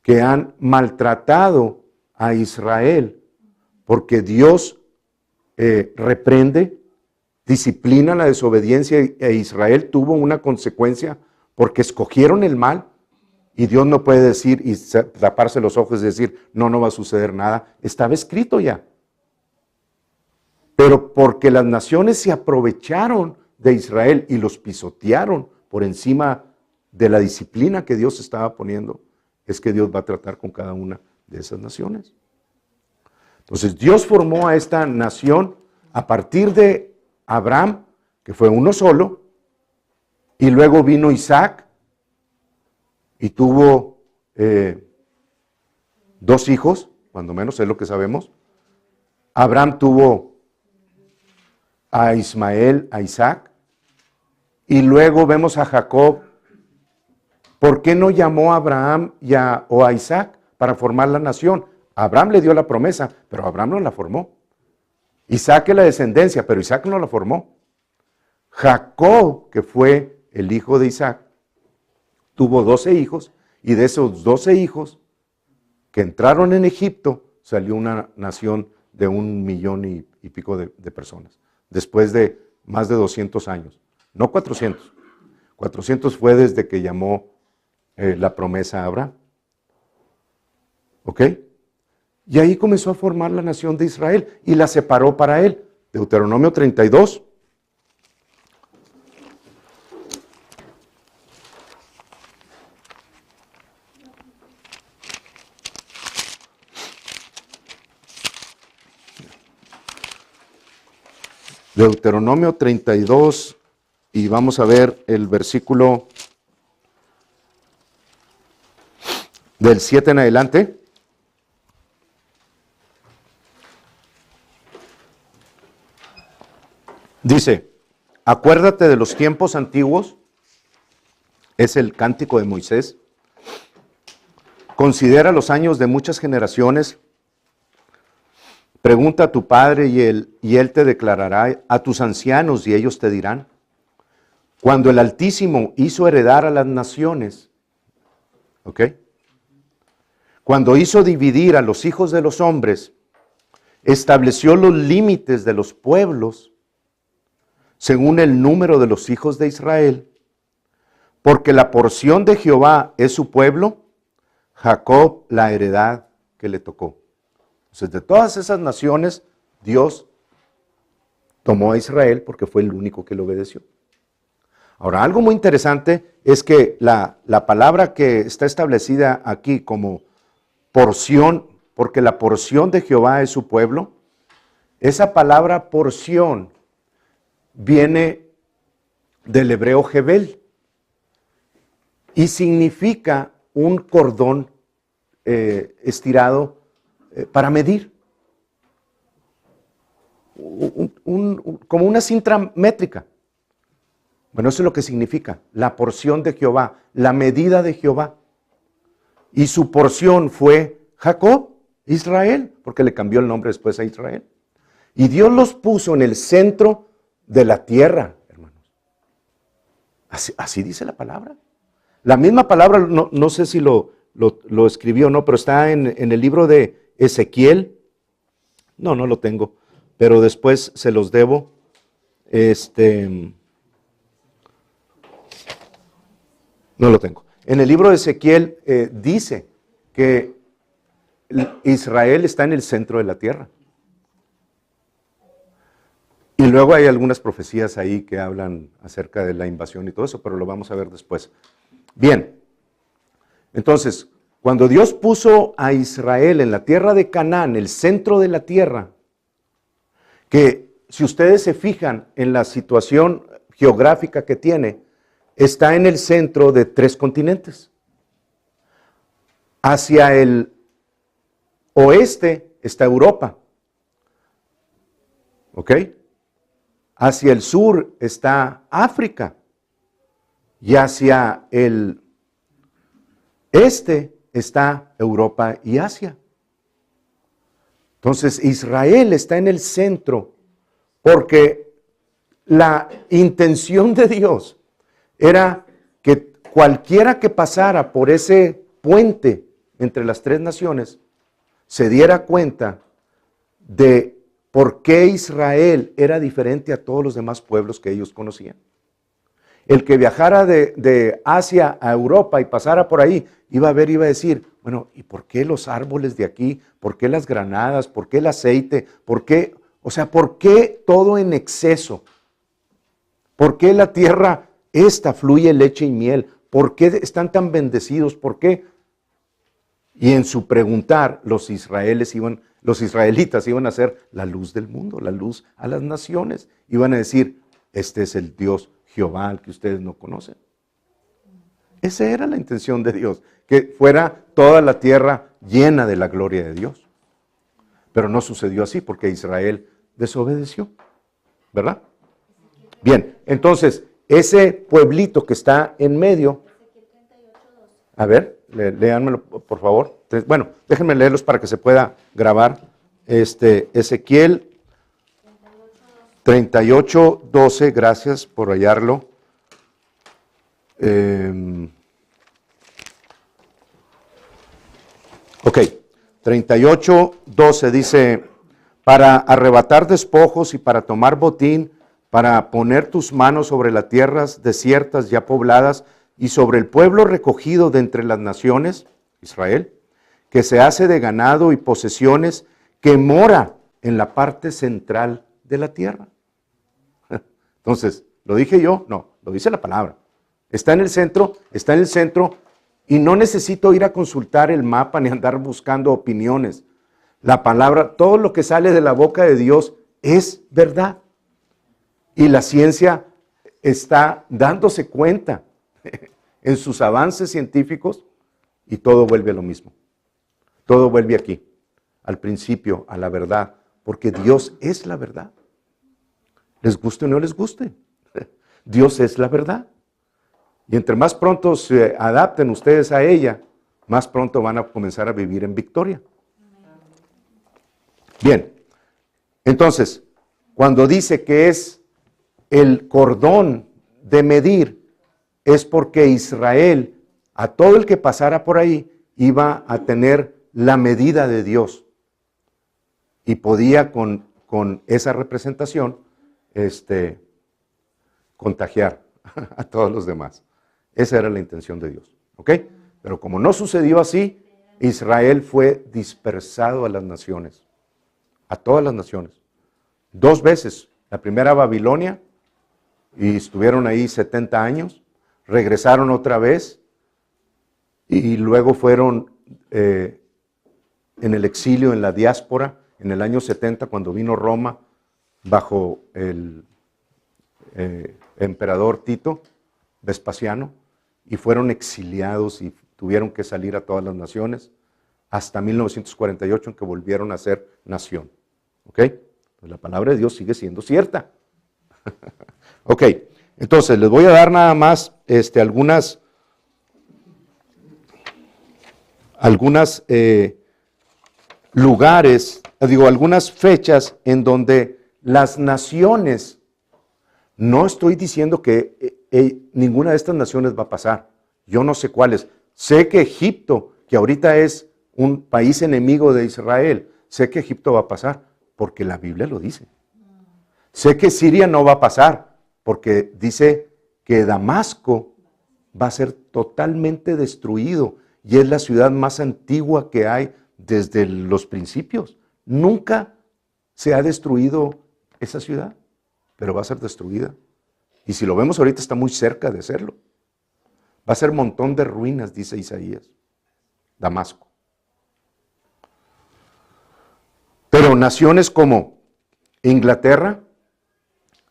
que han maltratado a Israel, porque Dios reprende, disciplina la desobediencia e Israel tuvo una consecuencia porque escogieron el mal y Dios no puede decir y taparse los ojos y decir, no va a suceder nada. Estaba escrito ya. Pero porque las naciones se aprovecharon de Israel y los pisotearon por encima de la disciplina que Dios estaba poniendo, es que Dios va a tratar con cada una de esas naciones. Entonces Dios formó a esta nación a partir de Abraham, que fue uno solo, y luego vino Isaac y tuvo 2 hijos, cuando menos es lo que sabemos. Abraham tuvo a Ismael, a Isaac, y luego vemos a Jacob. ¿Por qué no llamó a Abraham o a Isaac para formar la nación? Abraham le dio la promesa, pero Abraham no la formó. Isaac es la descendencia, pero Isaac no la formó. Jacob, que fue el hijo de Isaac, tuvo 12 hijos, y de esos 12 hijos que entraron en Egipto, salió una nación de 1 millón y pico de personas, después de más de 200 años. No 400. 400 fue desde que llamó la promesa a Abraham. ¿Ok? Y ahí comenzó a formar la nación de Israel y la separó para él. Deuteronomio 32. Deuteronomio 32 y vamos a ver el versículo del 7 en adelante. Dice, acuérdate de los tiempos antiguos, es el cántico de Moisés. Considera los años de muchas generaciones. Pregunta a tu padre y él te declarará, a tus ancianos y ellos te dirán. Cuando el Altísimo hizo heredar a las naciones, ¿ok? Cuando hizo dividir a los hijos de los hombres, estableció los límites de los pueblos según el número de los hijos de Israel, porque la porción de Jehová es su pueblo, Jacob la heredad que le tocó. Entonces, de todas esas naciones, Dios tomó a Israel porque fue el único que le obedeció. Ahora, algo muy interesante es que la palabra que está establecida aquí como porción, porque la porción de Jehová es su pueblo, esa palabra porción viene del hebreo Jebel y significa un cordón estirado para medir, como una cinta métrica. Bueno, eso es lo que significa, la porción de Jehová, la medida de Jehová. Y su porción fue Jacob, Israel, porque le cambió el nombre después a Israel. Y Dios los puso en el centro de la tierra, hermanos. Así dice la palabra. La misma palabra, no sé si lo escribió o no, pero está en el libro de Ezequiel. No lo tengo, pero después se los debo. No lo tengo. En el libro de Ezequiel dice que Israel está en el centro de la tierra. Y luego hay algunas profecías ahí que hablan acerca de la invasión y todo eso, pero lo vamos a ver después. Bien, entonces, cuando Dios puso a Israel en la tierra de Canaán, el centro de la tierra, que si ustedes se fijan en la situación geográfica que tiene, está en el centro de 3 continentes. Hacia el oeste está Europa, ¿ok? Hacia el sur está África y hacia el este está Europa y Asia. Entonces Israel está en el centro porque la intención de Dios era que cualquiera que pasara por ese puente entre las 3 naciones se diera cuenta de por qué Israel era diferente a todos los demás pueblos que ellos conocían. El que viajara de Asia a Europa y pasara por ahí, iba a ver, iba a decir, bueno, ¿y por qué los árboles de aquí? ¿Por qué las granadas? ¿Por qué el aceite? ¿Por qué? O sea, ¿por qué todo en exceso? ¿Por qué la tierra esta fluye leche y miel? ¿Por qué están tan bendecidos? ¿Por qué? Y en su preguntar, los israelitas iban a ser la luz del mundo, la luz a las naciones. Iban a decir, este es el Dios Jehová al que ustedes no conocen. Esa era la intención de Dios, que fuera toda la tierra llena de la gloria de Dios. Pero no sucedió así porque Israel desobedeció, ¿verdad? Bien, entonces, ese pueblito que está en medio, a ver, léanmelo por favor. Bueno, déjenme leerlos para que se pueda grabar. Ezequiel 38:12, gracias por hallarlo. Ok, 38:12 dice, para arrebatar despojos y para tomar botín, para poner tus manos sobre las tierras desiertas ya pobladas, y sobre el pueblo recogido de entre las naciones, Israel, que se hace de ganado y posesiones, que mora en la parte central de la tierra. Entonces, ¿lo dije yo? No, lo dice la palabra. Está en el centro, y no necesito ir a consultar el mapa ni andar buscando opiniones. La palabra, todo lo que sale de la boca de Dios es verdad. Y la ciencia está dándose cuenta en sus avances científicos y todo vuelve a lo mismo. Todo vuelve aquí, al principio, a la verdad, porque Dios es la verdad. Les guste o no les guste, Dios es la verdad. Y entre más pronto se adapten ustedes a ella, más pronto van a comenzar a vivir en victoria. Bien, entonces, cuando dice que es el cordón de medir, es porque Israel, a todo el que pasara por ahí, iba a tener la medida de Dios. Y podía con esa representación contagiar a todos los demás. Esa era la intención de Dios. ¿Ok? Pero como no sucedió así, Israel fue dispersado a las naciones. A todas las naciones. 2 veces. La primera a Babilonia, y estuvieron ahí 70 años. Regresaron otra vez, y luego fueron en el exilio, en la diáspora, en el año 70, cuando vino Roma, bajo el emperador Tito, Vespasiano, y fueron exiliados y tuvieron que salir a todas las naciones, hasta 1948, en que volvieron a ser nación. ¿Ok? Pues la palabra de Dios sigue siendo cierta. Ok, entonces les voy a dar nada más algunas lugares, algunas fechas en donde las naciones, no estoy diciendo que ninguna de estas naciones va a pasar, yo no sé cuáles, sé que Egipto, que ahorita es un país enemigo de Israel, sé que Egipto va a pasar, porque la Biblia lo dice. Sé que Siria no va a pasar, porque dice que Damasco va a ser totalmente destruido, y es la ciudad más antigua que hay desde los principios. Nunca se ha destruido esa ciudad, pero va a ser destruida. Y si lo vemos ahorita, está muy cerca de serlo. Va a ser un montón de ruinas, dice Isaías, Damasco. Pero naciones como Inglaterra,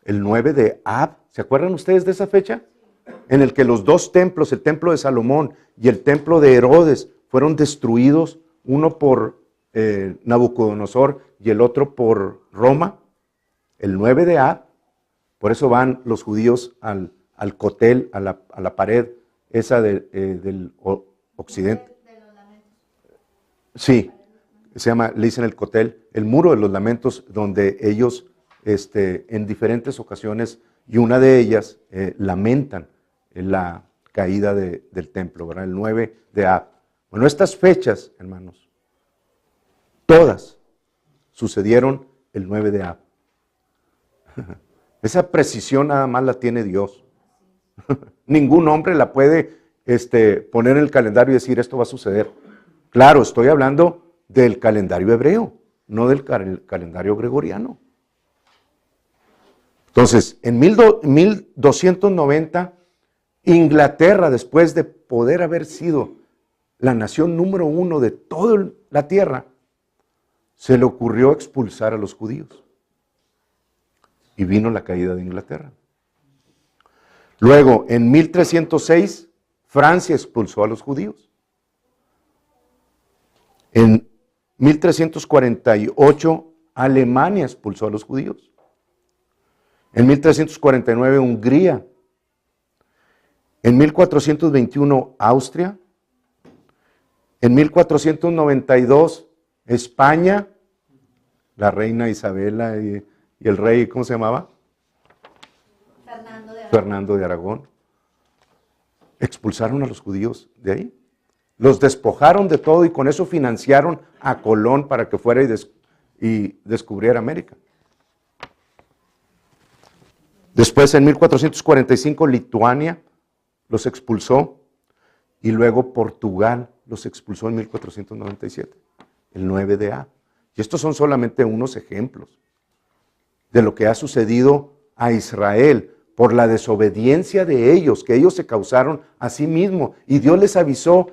el 9 de Ab, ¿se acuerdan ustedes de esa fecha? En el que los 2 templos, el templo de Salomón y el templo de Herodes, fueron destruidos, uno por Nabucodonosor y el otro por Roma, el 9 de Ab. Por eso van los judíos al cotel, a la pared esa del occidente. De los lamentos. Sí, le dicen el cotel, el muro de los lamentos, donde ellos en diferentes ocasiones, y una de ellas lamentan la caída del templo, ¿verdad? El 9 de Ab. Bueno, estas fechas, hermanos, todas sucedieron el 9 de Ab. Esa precisión nada más la tiene Dios. Ningún hombre la puede poner en el calendario y decir esto va a suceder. Claro, estoy hablando del calendario hebreo, no del calendario gregoriano. Entonces, en 1290, Inglaterra, después de poder haber sido la nación número 1 de toda la tierra, se le ocurrió expulsar a los judíos. Y vino la caída de Inglaterra. Luego, en 1306, Francia expulsó a los judíos. En 1348, Alemania expulsó a los judíos. En 1349, Hungría. En 1421, Austria. En 1492, España, la reina Isabela y el rey, ¿cómo se llamaba? Fernando de Aragón. Expulsaron a los judíos de ahí. Los despojaron de todo y con eso financiaron a Colón para que fuera y descubriera América. Después, en 1445, Lituania los expulsó y luego Portugal los expulsó en 1497, el 9 de A. Y estos son solamente unos ejemplos de lo que ha sucedido a Israel por la desobediencia de ellos, que ellos se causaron a sí mismos. Y Dios les avisó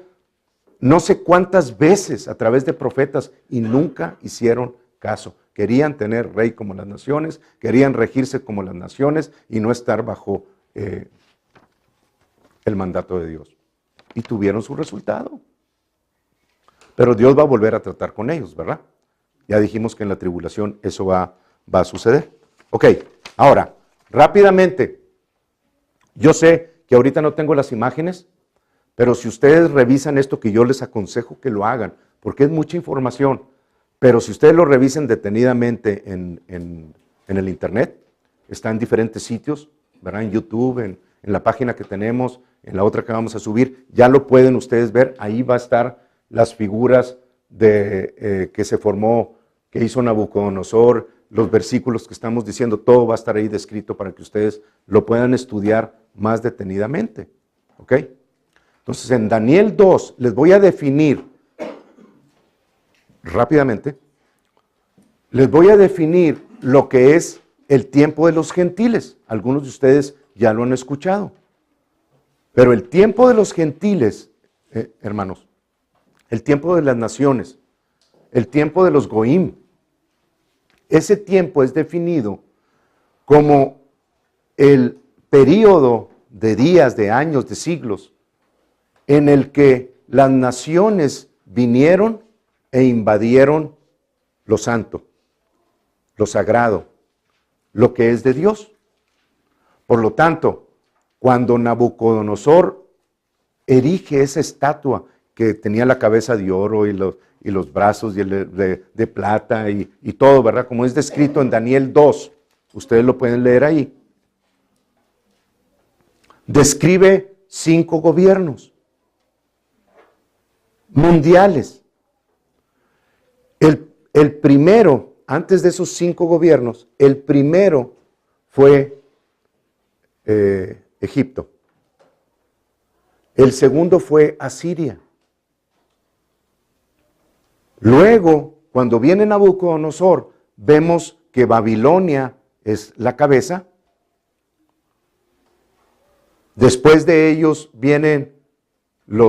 no sé cuántas veces a través de profetas y nunca hicieron caso. Querían tener rey como las naciones, querían regirse como las naciones y no estar bajo el mandato de Dios. Y tuvieron su resultado. Pero Dios va a volver a tratar con ellos, ¿verdad? Ya dijimos que en la tribulación eso va a suceder. Ok, ahora, rápidamente, yo sé que ahorita no tengo las imágenes, pero si ustedes revisan esto, que yo les aconsejo que lo hagan, porque es mucha información, pero si ustedes lo revisen detenidamente en el internet, está en diferentes sitios, ¿verdad? En YouTube, en la página que tenemos, en la otra que vamos a subir, ya lo pueden ustedes ver, ahí va a estar las figuras que se formó, que hizo Nabucodonosor, los versículos que estamos diciendo, todo va a estar ahí descrito para que ustedes lo puedan estudiar más detenidamente. ¿Ok? Entonces en Daniel 2 les voy a definir rápidamente, les voy a definir lo que es el tiempo de los gentiles. Algunos de ustedes ya lo han escuchado. Pero el tiempo de los gentiles, hermanos, el tiempo de las naciones, el tiempo de los goim, ese tiempo es definido como el período de días, de años, de siglos, en el que las naciones vinieron e invadieron lo santo, lo sagrado, lo que es de Dios. Por lo tanto, cuando Nabucodonosor erige esa estatua que tenía la cabeza de oro y los brazos de plata y todo, ¿verdad? Como es descrito en Daniel 2, ustedes lo pueden leer ahí. Describe 5 gobiernos mundiales. El primero, antes de esos 5 gobiernos, el primero fue Egipto. El segundo fue Asiria. Luego, cuando viene Nabucodonosor, vemos que Babilonia es la cabeza. Después de ellos vienen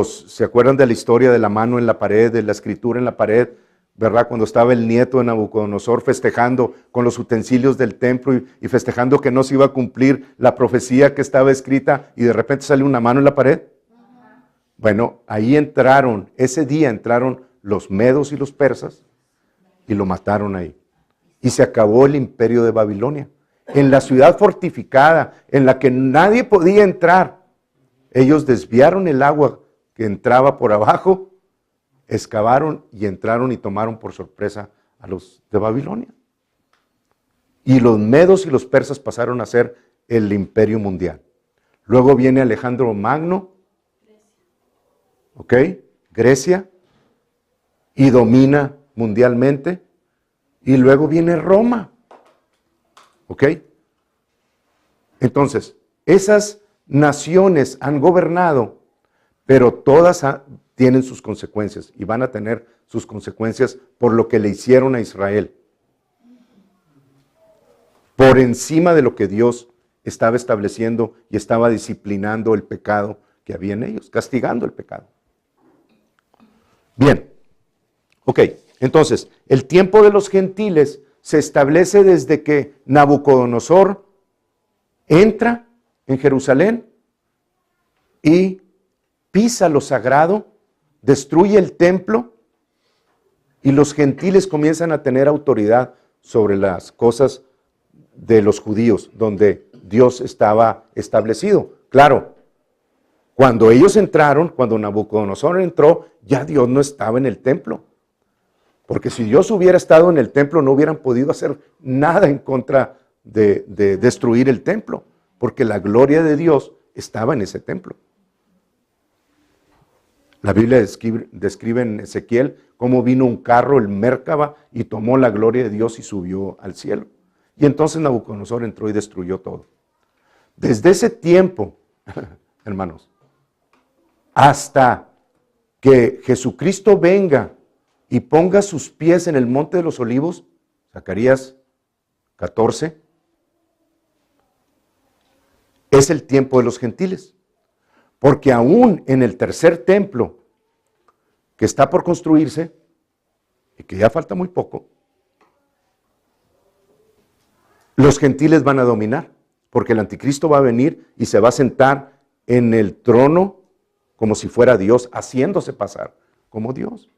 ¿se acuerdan de la historia de la mano en la pared, de la escritura en la pared? ¿Verdad? Cuando estaba el nieto de Nabucodonosor festejando con los utensilios del templo y festejando que no se iba a cumplir la profecía que estaba escrita y de repente sale una mano en la pared. Bueno, ahí entraron, ese día entraron los medos y los persas y lo mataron ahí. Y se acabó el imperio de Babilonia. En la ciudad fortificada, en la que nadie podía entrar, ellos desviaron el agua que entraba por abajo, excavaron y entraron y tomaron por sorpresa a los de Babilonia. Y los medos y los persas pasaron a ser el imperio mundial. Luego viene Alejandro Magno, ¿ok? Grecia, y domina mundialmente. Y luego viene Roma, ¿ok? Entonces, esas naciones han gobernado, pero todas tienen sus consecuencias y van a tener sus consecuencias por lo que le hicieron a Israel. Por encima de lo que Dios estaba estableciendo y estaba disciplinando el pecado que había en ellos, castigando el pecado. Bien, ok, entonces, el tiempo de los gentiles se establece desde que Nabucodonosor entra en Jerusalén y pisa lo sagrado, destruye el templo y los gentiles comienzan a tener autoridad sobre las cosas de los judíos, donde Dios estaba establecido. Claro, cuando ellos entraron, cuando Nabucodonosor entró, ya Dios no estaba en el templo. Porque si Dios hubiera estado en el templo, no hubieran podido hacer nada en contra de destruir el templo, porque la gloria de Dios estaba en ese templo. La Biblia describe en Ezequiel cómo vino un carro, el Mérkaba, y tomó la gloria de Dios y subió al cielo. Y entonces Nabucodonosor entró y destruyó todo. Desde ese tiempo, hermanos, hasta que Jesucristo venga y ponga sus pies en el monte de los olivos, Zacarías 14, es el tiempo de los gentiles. Porque aún en el tercer templo que está por construirse, y que ya falta muy poco, los gentiles van a dominar, porque el anticristo va a venir y se va a sentar en el trono como si fuera Dios, haciéndose pasar como Dios.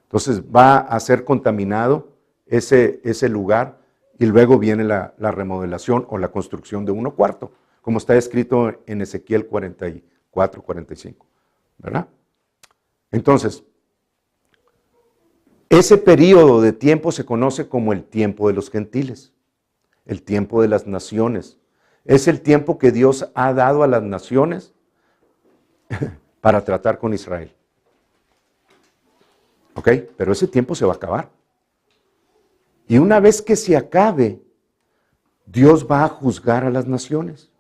Entonces va a ser contaminado ese lugar y luego viene la remodelación o la construcción de 1/4, como está escrito en Ezequiel 44, 45, ¿verdad? Entonces, ese periodo de tiempo se conoce como el tiempo de los gentiles, el tiempo de las naciones. Es el tiempo que Dios ha dado a las naciones para tratar con Israel. ¿Ok? Pero ese tiempo se va a acabar. Y una vez que se acabe, Dios va a juzgar a las naciones.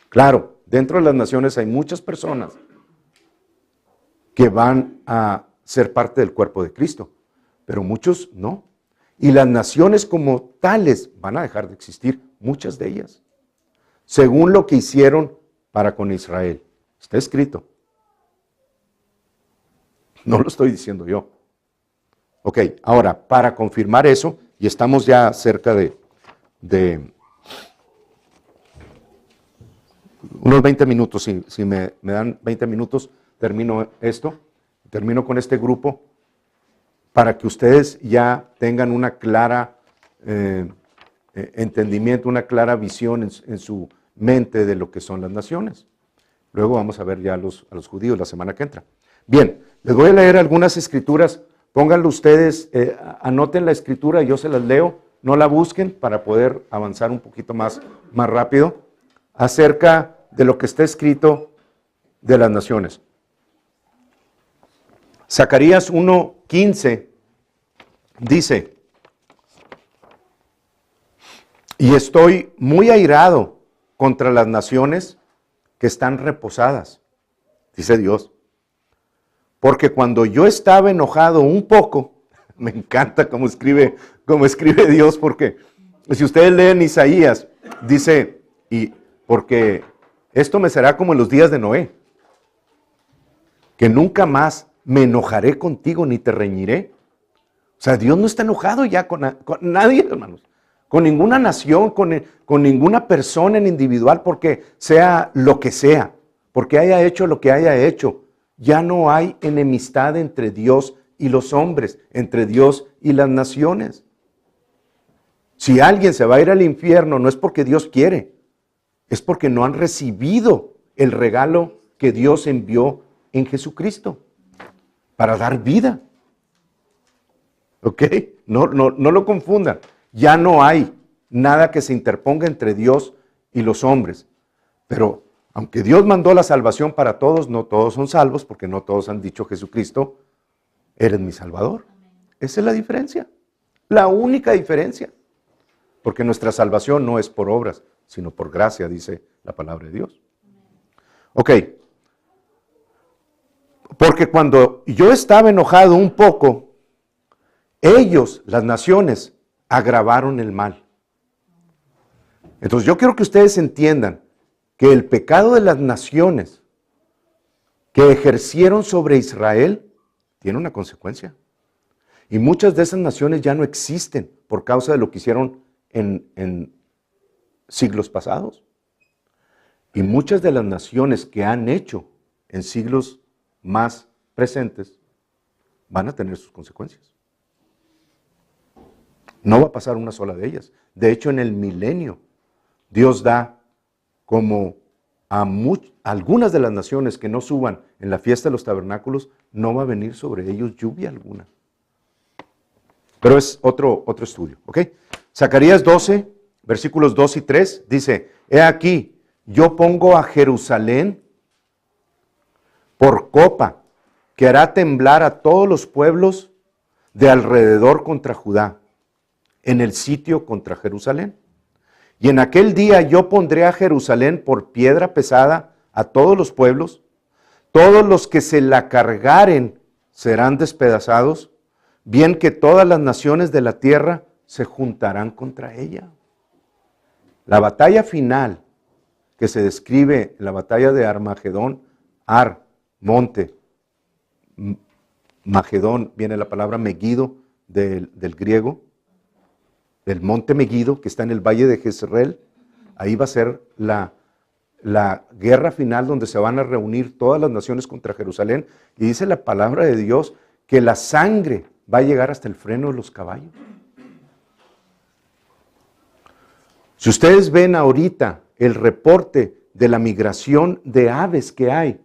Claro, dentro de las naciones hay muchas personas que van a ser parte del cuerpo de Cristo, pero muchos no. Y las naciones como tales van a dejar de existir, muchas de ellas, según lo que hicieron para con Israel. Está escrito. No lo estoy diciendo yo. Ok, ahora, para confirmar eso, y estamos ya cerca de unos 20 minutos, si me dan 20 minutos, termino esto, termino con este grupo, para que ustedes ya tengan una clara entendimiento, una clara visión en su mente de lo que son las naciones. Luego vamos a ver ya a los judíos la semana que entra. Bien, les voy a leer algunas escrituras. Pónganlo ustedes, anoten la escritura, yo se las leo, no la busquen para poder avanzar un poquito más rápido acerca de lo que está escrito de las naciones. Zacarías 1:15 dice: y estoy muy airado contra las naciones que están reposadas, dice Dios. Porque cuando yo estaba enojado un poco, me encanta cómo escribe Dios, porque si ustedes leen Isaías, dice, y porque esto me será como en los días de Noé, que nunca más me enojaré contigo ni te reñiré. O sea, Dios no está enojado ya con nadie, hermanos, con ninguna nación, con ninguna persona en individual, porque sea lo que sea, porque haya hecho lo que haya hecho. Ya no hay enemistad entre Dios y los hombres, entre Dios y las naciones. Si alguien se va a ir al infierno, no es porque Dios quiere, es porque no han recibido el regalo que Dios envió en Jesucristo para dar vida. ¿Ok? No lo confundan. Ya no hay nada que se interponga entre Dios y los hombres. Pero aunque Dios mandó la salvación para todos, no todos son salvos, porque no todos han dicho: Jesucristo, eres mi Salvador. Esa es la diferencia, la única diferencia. Porque nuestra salvación no es por obras, sino por gracia, dice la palabra de Dios. Ok. Porque cuando yo estaba enojado un poco, ellos, las naciones, agravaron el mal. Entonces yo quiero que ustedes entiendan que el pecado de las naciones que ejercieron sobre Israel tiene una consecuencia. Y muchas de esas naciones ya no existen por causa de lo que hicieron en siglos pasados. Y muchas de las naciones que han hecho en siglos más presentes van a tener sus consecuencias. No va a pasar una sola de ellas. De hecho, en el milenio, Dios da como a algunas de las naciones que no suban en la fiesta de los tabernáculos, no va a venir sobre ellos lluvia alguna. Pero es otro estudio, ¿ok? Zacarías 12, versículos 2 y 3, dice: he aquí, yo pongo a Jerusalén por copa, que hará temblar a todos los pueblos de alrededor contra Judá, en el sitio contra Jerusalén. Y en aquel día yo pondré a Jerusalén por piedra pesada a todos los pueblos, todos los que se la cargaren serán despedazados, bien que todas las naciones de la tierra se juntarán contra ella. La batalla final que se describe en la batalla de Armagedón, monte, Magedón, viene la palabra Megido del griego, el monte Megido que está en el valle de Jezreel. Ahí va a ser la guerra final donde se van a reunir todas las naciones contra Jerusalén, y dice la palabra de Dios que la sangre va a llegar hasta el freno de los caballos. Si ustedes ven ahorita el reporte de la migración de aves que hay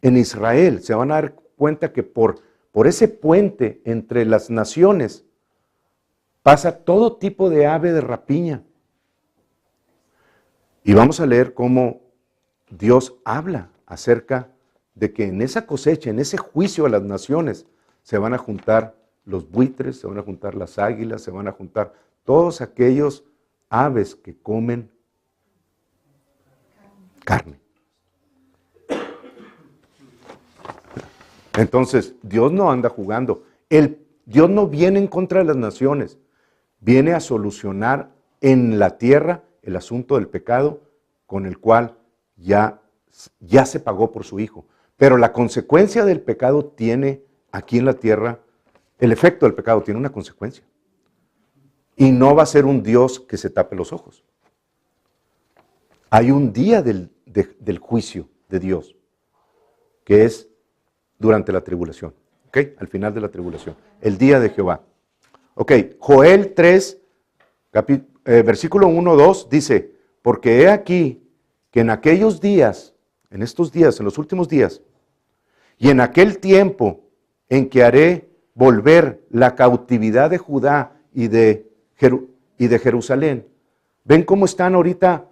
en Israel, se van a dar cuenta que por ese puente entre las naciones pasa todo tipo de ave de rapiña. Y vamos a leer cómo Dios habla acerca de que en esa cosecha, en ese juicio a las naciones, se van a juntar los buitres, se van a juntar las águilas, se van a juntar todos aquellos aves que comen carne. Entonces, Dios no anda jugando. Dios no viene en contra de las naciones, viene a solucionar en la tierra el asunto del pecado con el cual ya se pagó por su Hijo. Pero la consecuencia del pecado tiene aquí en la tierra, el efecto del pecado tiene una consecuencia. Y no va a ser un Dios que se tape los ojos. Hay un día del juicio de Dios, que es durante la tribulación, ¿ok? Al final de la tribulación, el día de Jehová. Ok, Joel 3, versículo 1, 2, dice, porque he aquí que en aquellos días, en estos días, en los últimos días, y en aquel tiempo en que haré volver la cautividad de Judá y de Jerusalén. ¿Ven cómo están ahorita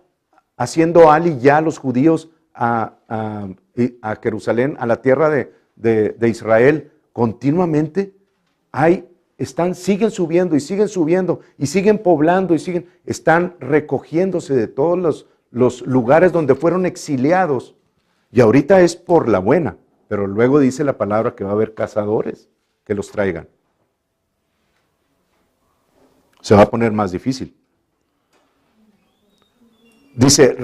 haciendo ali ya los judíos a Jerusalén, a la tierra de Israel? Continuamente siguen subiendo y siguen poblando están recogiéndose de todos los lugares donde fueron exiliados. Y ahorita es por la buena, pero luego dice la palabra que va a haber cazadores que los traigan. Se va a poner más difícil. Dice,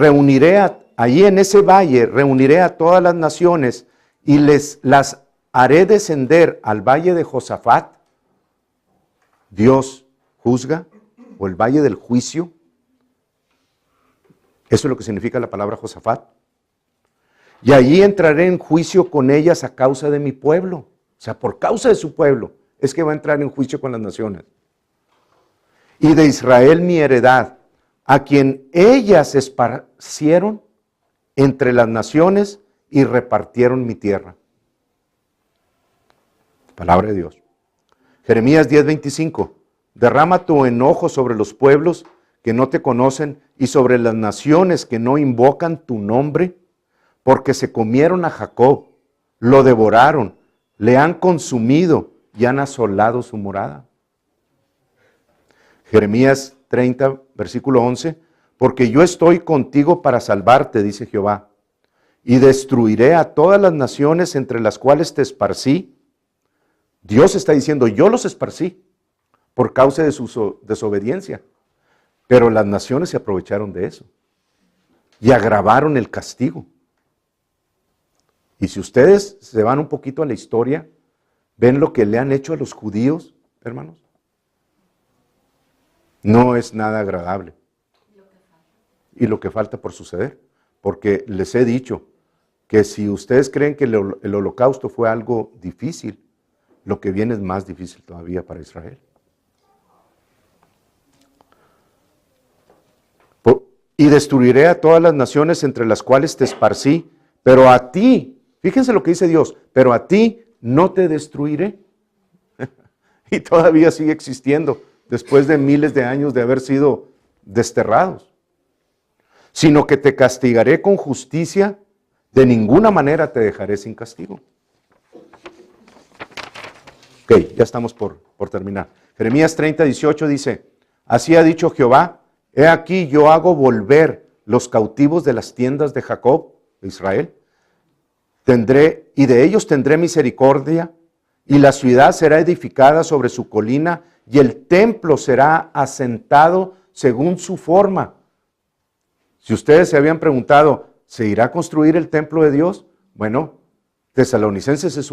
allí en ese valle, reuniré a todas las naciones y las haré descender al valle de Josafat. Dios juzga, o el valle del juicio. Eso es lo que significa la palabra Josafat. Y allí entraré en juicio con ellas a causa de mi pueblo. O sea, por causa de su pueblo es que va a entrar en juicio con las naciones. Y de Israel mi heredad, a quien ellas esparcieron entre las naciones y repartieron mi tierra. Palabra de Dios. Jeremías 10:25. Derrama tu enojo sobre los pueblos que no te conocen y sobre las naciones que no invocan tu nombre, porque se comieron a Jacob, lo devoraron, le han consumido y han asolado su morada. Jeremías 30, versículo 11, porque yo estoy contigo para salvarte, dice Jehová, y destruiré a todas las naciones entre las cuales te esparcí. Dios está diciendo, yo los esparcí por causa de su desobediencia, pero las naciones se aprovecharon de eso y agravaron el castigo. Y si ustedes se van un poquito a la historia, ven lo que le han hecho a los judíos, hermanos. No es nada agradable. Y lo que falta por suceder. Porque les he dicho que si ustedes creen que el holocausto fue algo difícil, lo que viene es más difícil todavía para Israel. Y destruiré a todas las naciones entre las cuales te esparcí, pero a ti, fíjense lo que dice Dios, pero a ti no te destruiré. Y todavía sigue existiendo después de miles de años de haber sido desterrados. Sino que te castigaré con justicia, de ninguna manera te dejaré sin castigo. Ok, ya estamos por terminar. Jeremías 30:18 dice, así ha dicho Jehová, he aquí yo hago volver los cautivos de las tiendas de Jacob, de Israel, y de ellos tendré misericordia, y la ciudad será edificada sobre su colina, y el templo será asentado según su forma. Si ustedes se habían preguntado, ¿se irá a construir el templo de Dios? Bueno, Tesalonicenses es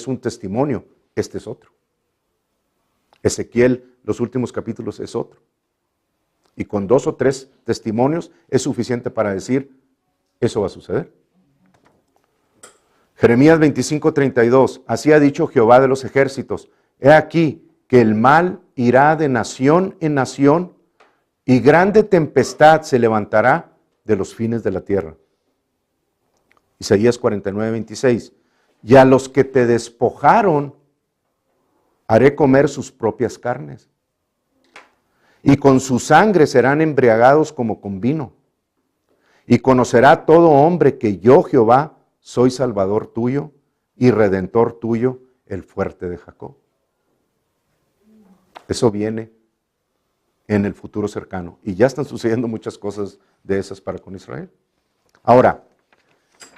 un testimonio, este es otro. Ezequiel, los últimos capítulos, es otro. Y con 2 o 3 testimonios es suficiente para decir, eso va a suceder. Jeremías 25:32, así ha dicho Jehová de los ejércitos, he aquí que el mal irá de nación en nación, y grande tempestad se levantará de los fines de la tierra. Isaías 49:26, y a los que te despojaron haré comer sus propias carnes, y con su sangre serán embriagados como con vino. Y conocerá todo hombre que yo, Jehová, soy Salvador tuyo y Redentor tuyo, el fuerte de Jacob. Eso viene en el futuro cercano. Y ya están sucediendo muchas cosas de esas para con Israel. Ahora,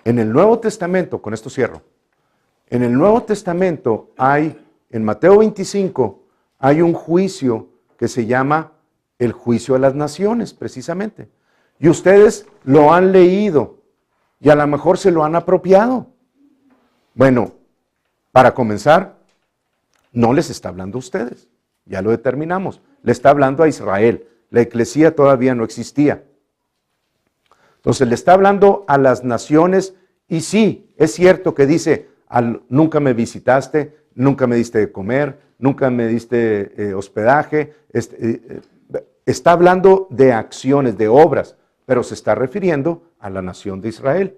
en el Nuevo Testamento, con esto cierro, en el Nuevo Testamento hay, en Mateo 25, hay un juicio que se llama el juicio a las naciones, precisamente. Y ustedes lo han leído y a lo mejor se lo han apropiado. Bueno, para comenzar, no les está hablando a ustedes, ya lo determinamos. Le está hablando a Israel. La eclesía todavía no existía. Entonces le está hablando a las naciones y sí, es cierto que dice, nunca me visitaste, nunca me diste de comer, nunca me diste hospedaje. Está hablando de acciones, de obras, pero se está refiriendo a la nación de Israel.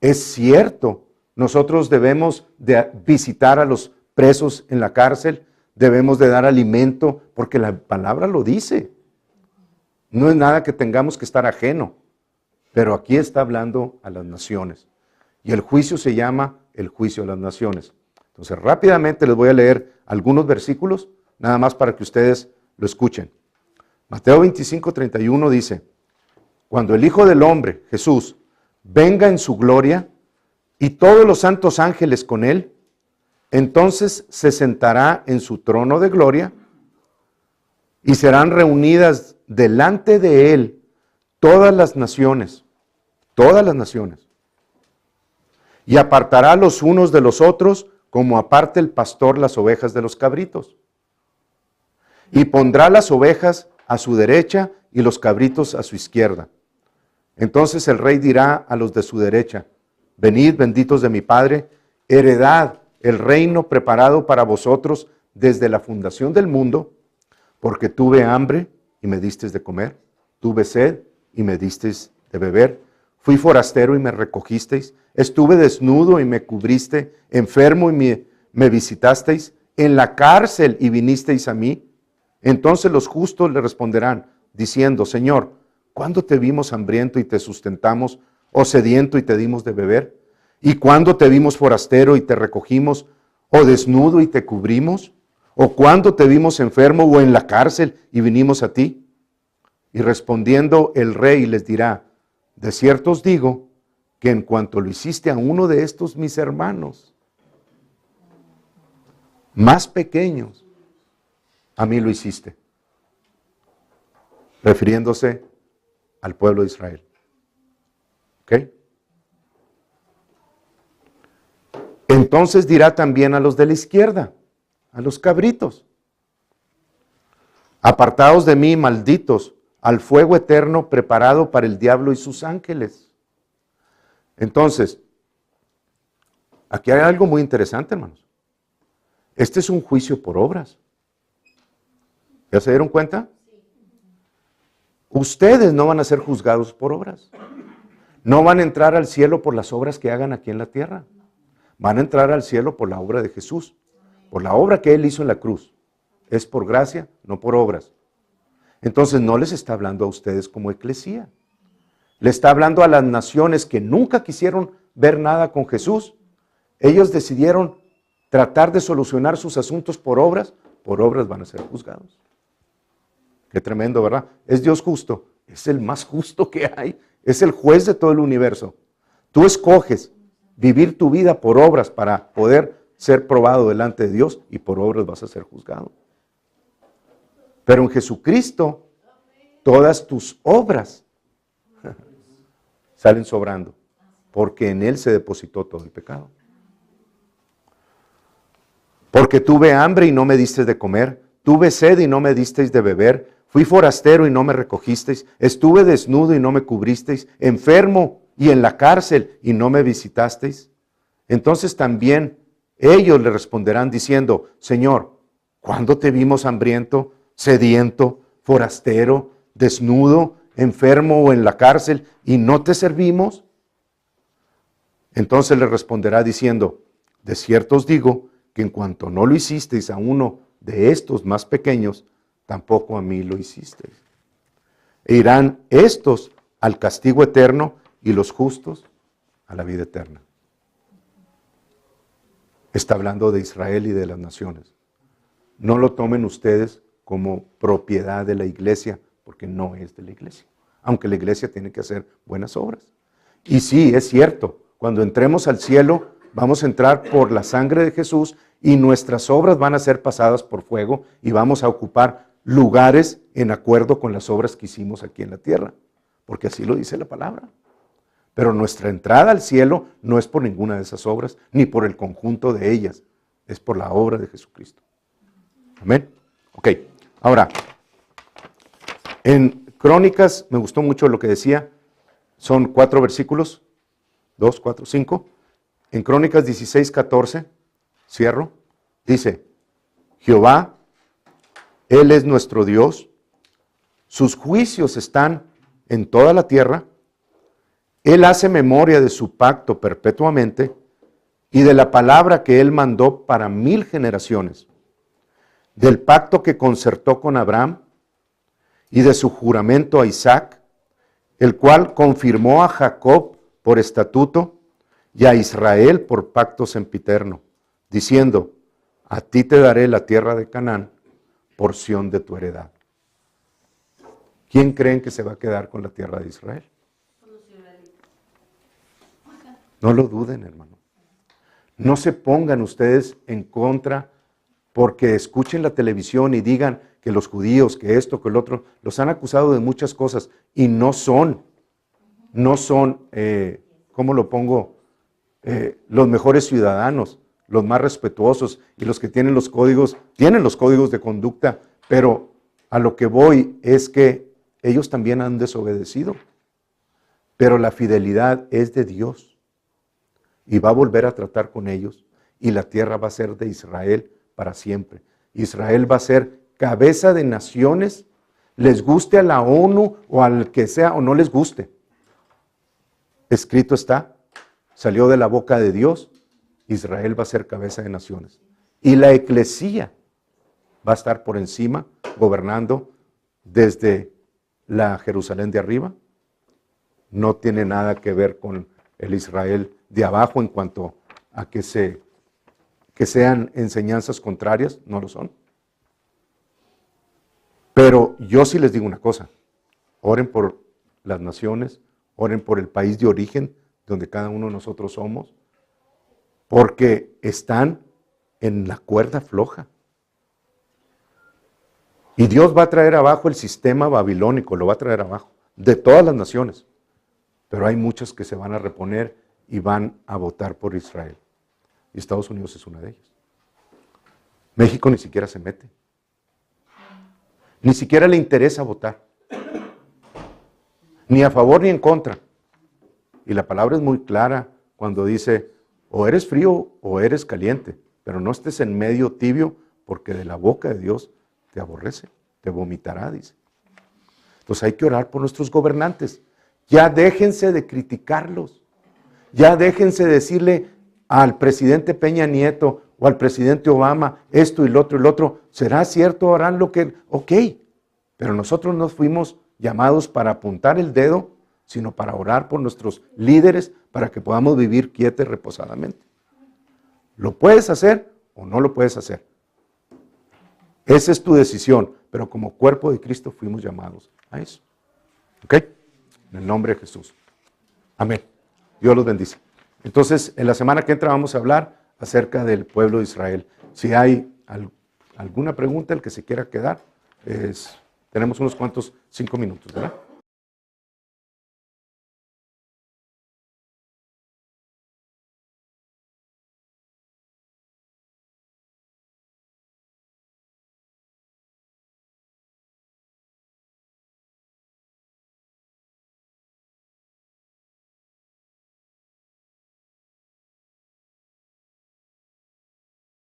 Es cierto, nosotros debemos de visitar a los presos en la cárcel, debemos de dar alimento, porque la palabra lo dice. No es nada que tengamos que estar ajeno, pero aquí está hablando a las naciones. Y el juicio se llama el juicio a las naciones. Entonces rápidamente les voy a leer algunos versículos, nada más para que ustedes lo escuchen. Mateo 25:31 dice, cuando el Hijo del Hombre, Jesús, venga en su gloria y todos los santos ángeles con él, entonces se sentará en su trono de gloria y serán reunidas delante de él todas las naciones, y apartará los unos de los otros como aparta el pastor las ovejas de los cabritos. Y pondrá las ovejas a su derecha y los cabritos a su izquierda. Entonces el rey dirá a los de su derecha, venid benditos de mi Padre, heredad el reino preparado para vosotros desde la fundación del mundo, porque tuve hambre y me disteis de comer, tuve sed y me disteis de beber, fui forastero y me recogisteis, estuve desnudo y me cubriste, enfermo y me visitasteis, en la cárcel y vinisteis a mí. Entonces los justos le responderán, diciendo, Señor, ¿cuándo te vimos hambriento y te sustentamos, o sediento y te dimos de beber? ¿Y cuándo te vimos forastero y te recogimos, o desnudo y te cubrimos? ¿O cuándo te vimos enfermo o en la cárcel y vinimos a ti? Y respondiendo el rey les dirá, de cierto os digo, que en cuanto lo hiciste a uno de estos mis hermanos, más pequeños, a mí lo hiciste. Refiriéndose al pueblo de Israel. ¿Ok? Entonces dirá también a los de la izquierda, a los cabritos, apartaos de mí, malditos, al fuego eterno preparado para el diablo y sus ángeles. Entonces, aquí hay algo muy interesante, hermanos. Este es un juicio por obras. ¿Ya se dieron cuenta? Ustedes no van a ser juzgados por obras. No van a entrar al cielo por las obras que hagan aquí en la tierra. Van a entrar al cielo por la obra de Jesús, por la obra que Él hizo en la cruz. Es por gracia, no por obras. Entonces no les está hablando a ustedes como eclesía. Le está hablando a las naciones que nunca quisieron ver nada con Jesús. Ellos decidieron tratar de solucionar sus asuntos por obras van a ser juzgados. Qué tremendo, ¿verdad? ¿Es Dios justo? Es el más justo que hay. Es el juez de todo el universo. Tú escoges vivir tu vida por obras para poder ser probado delante de Dios, y por obras vas a ser juzgado. Pero en Jesucristo, todas tus obras salen sobrando, porque en Él se depositó todo el pecado. Porque tuve hambre y no me disteis de comer, tuve sed y no me disteis de beber, fui forastero y no me recogisteis, estuve desnudo y no me cubristeis, enfermo y en la cárcel y no me visitasteis. Entonces también ellos le responderán diciendo, Señor, ¿cuándo te vimos hambriento, sediento, forastero, desnudo, enfermo o en la cárcel y no te servimos? Entonces le responderá diciendo, de cierto os digo que en cuanto no lo hicisteis a uno de estos más pequeños, tampoco a mí lo hicisteis. E irán estos al castigo eterno y los justos a la vida eterna. Está hablando de Israel y de las naciones. No lo tomen ustedes como propiedad de la iglesia, porque no es de la iglesia. Aunque la iglesia tiene que hacer buenas obras. Y sí, es cierto, cuando entremos al cielo, vamos a entrar por la sangre de Jesús y nuestras obras van a ser pasadas por fuego y vamos a ocupar lugares en acuerdo con las obras que hicimos aquí en la tierra, porque así lo dice la palabra. Pero nuestra entrada al cielo no es por ninguna de esas obras, ni por el conjunto de ellas, es por la obra de Jesucristo. Amén. Ok, ahora, en Crónicas, me gustó mucho lo que decía, son 4 versículos, 2, 4, 5. En Crónicas 16, 14, cierro, dice, Jehová, Él es nuestro Dios, sus juicios están en toda la tierra, Él hace memoria de su pacto perpetuamente y de la palabra que Él mandó para 1000 generaciones, del pacto que concertó con Abraham y de su juramento a Isaac, el cual confirmó a Jacob por estatuto y a Israel por pacto sempiterno, diciendo, a ti te daré la tierra de Canaán, porción de tu heredad. ¿Quién creen que se va a quedar con la tierra de Israel? No lo duden, hermano. No se pongan ustedes en contra porque escuchen la televisión y digan que los judíos, que esto, que el otro, los han acusado de muchas cosas y no son, ¿cómo lo pongo? Los mejores ciudadanos, los más respetuosos y los que tienen los códigos de conducta, pero a lo que voy es que ellos también han desobedecido, pero la fidelidad es de Dios y va a volver a tratar con ellos y la tierra va a ser de Israel para siempre. Israel va a ser cabeza de naciones, les guste a la ONU o al que sea o no les guste. Escrito está, salió de la boca de Dios, Israel va a ser cabeza de naciones. Y la eclesía va a estar por encima, gobernando desde la Jerusalén de arriba. No tiene nada que ver con el Israel de abajo en cuanto a que sean enseñanzas contrarias, no lo son. Pero yo sí les digo una cosa, oren por las naciones, oren por el país de origen, donde cada uno de nosotros somos, porque están en la cuerda floja. Y Dios va a traer abajo el sistema babilónico, lo va a traer abajo, de todas las naciones. Pero hay muchas que se van a reponer y van a votar por Israel. Y Estados Unidos es una de ellas. México ni siquiera se mete. Ni siquiera le interesa votar. Ni a favor ni en contra. Y la palabra es muy clara cuando dice, o eres frío o eres caliente, pero no estés en medio tibio, porque de la boca de Dios te aborrece, te vomitará, dice. Entonces hay que orar por nuestros gobernantes. Ya déjense de criticarlos. Ya déjense de decirle al presidente Peña Nieto o al presidente Obama esto y lo otro. ¿Será cierto? ¿Harán lo que...? Ok, pero nosotros no fuimos llamados para apuntar el dedo, sino para orar por nuestros líderes para que podamos vivir quietos y reposadamente. ¿Lo puedes hacer o no lo puedes hacer? Esa es tu decisión, pero como cuerpo de Cristo fuimos llamados a eso. ¿Ok? En el nombre de Jesús. Amén. Dios los bendice. Entonces, en la semana que entra vamos a hablar acerca del pueblo de Israel. Si hay alguna pregunta, el que se quiera quedar, tenemos unos cuantos 5 minutos, ¿verdad?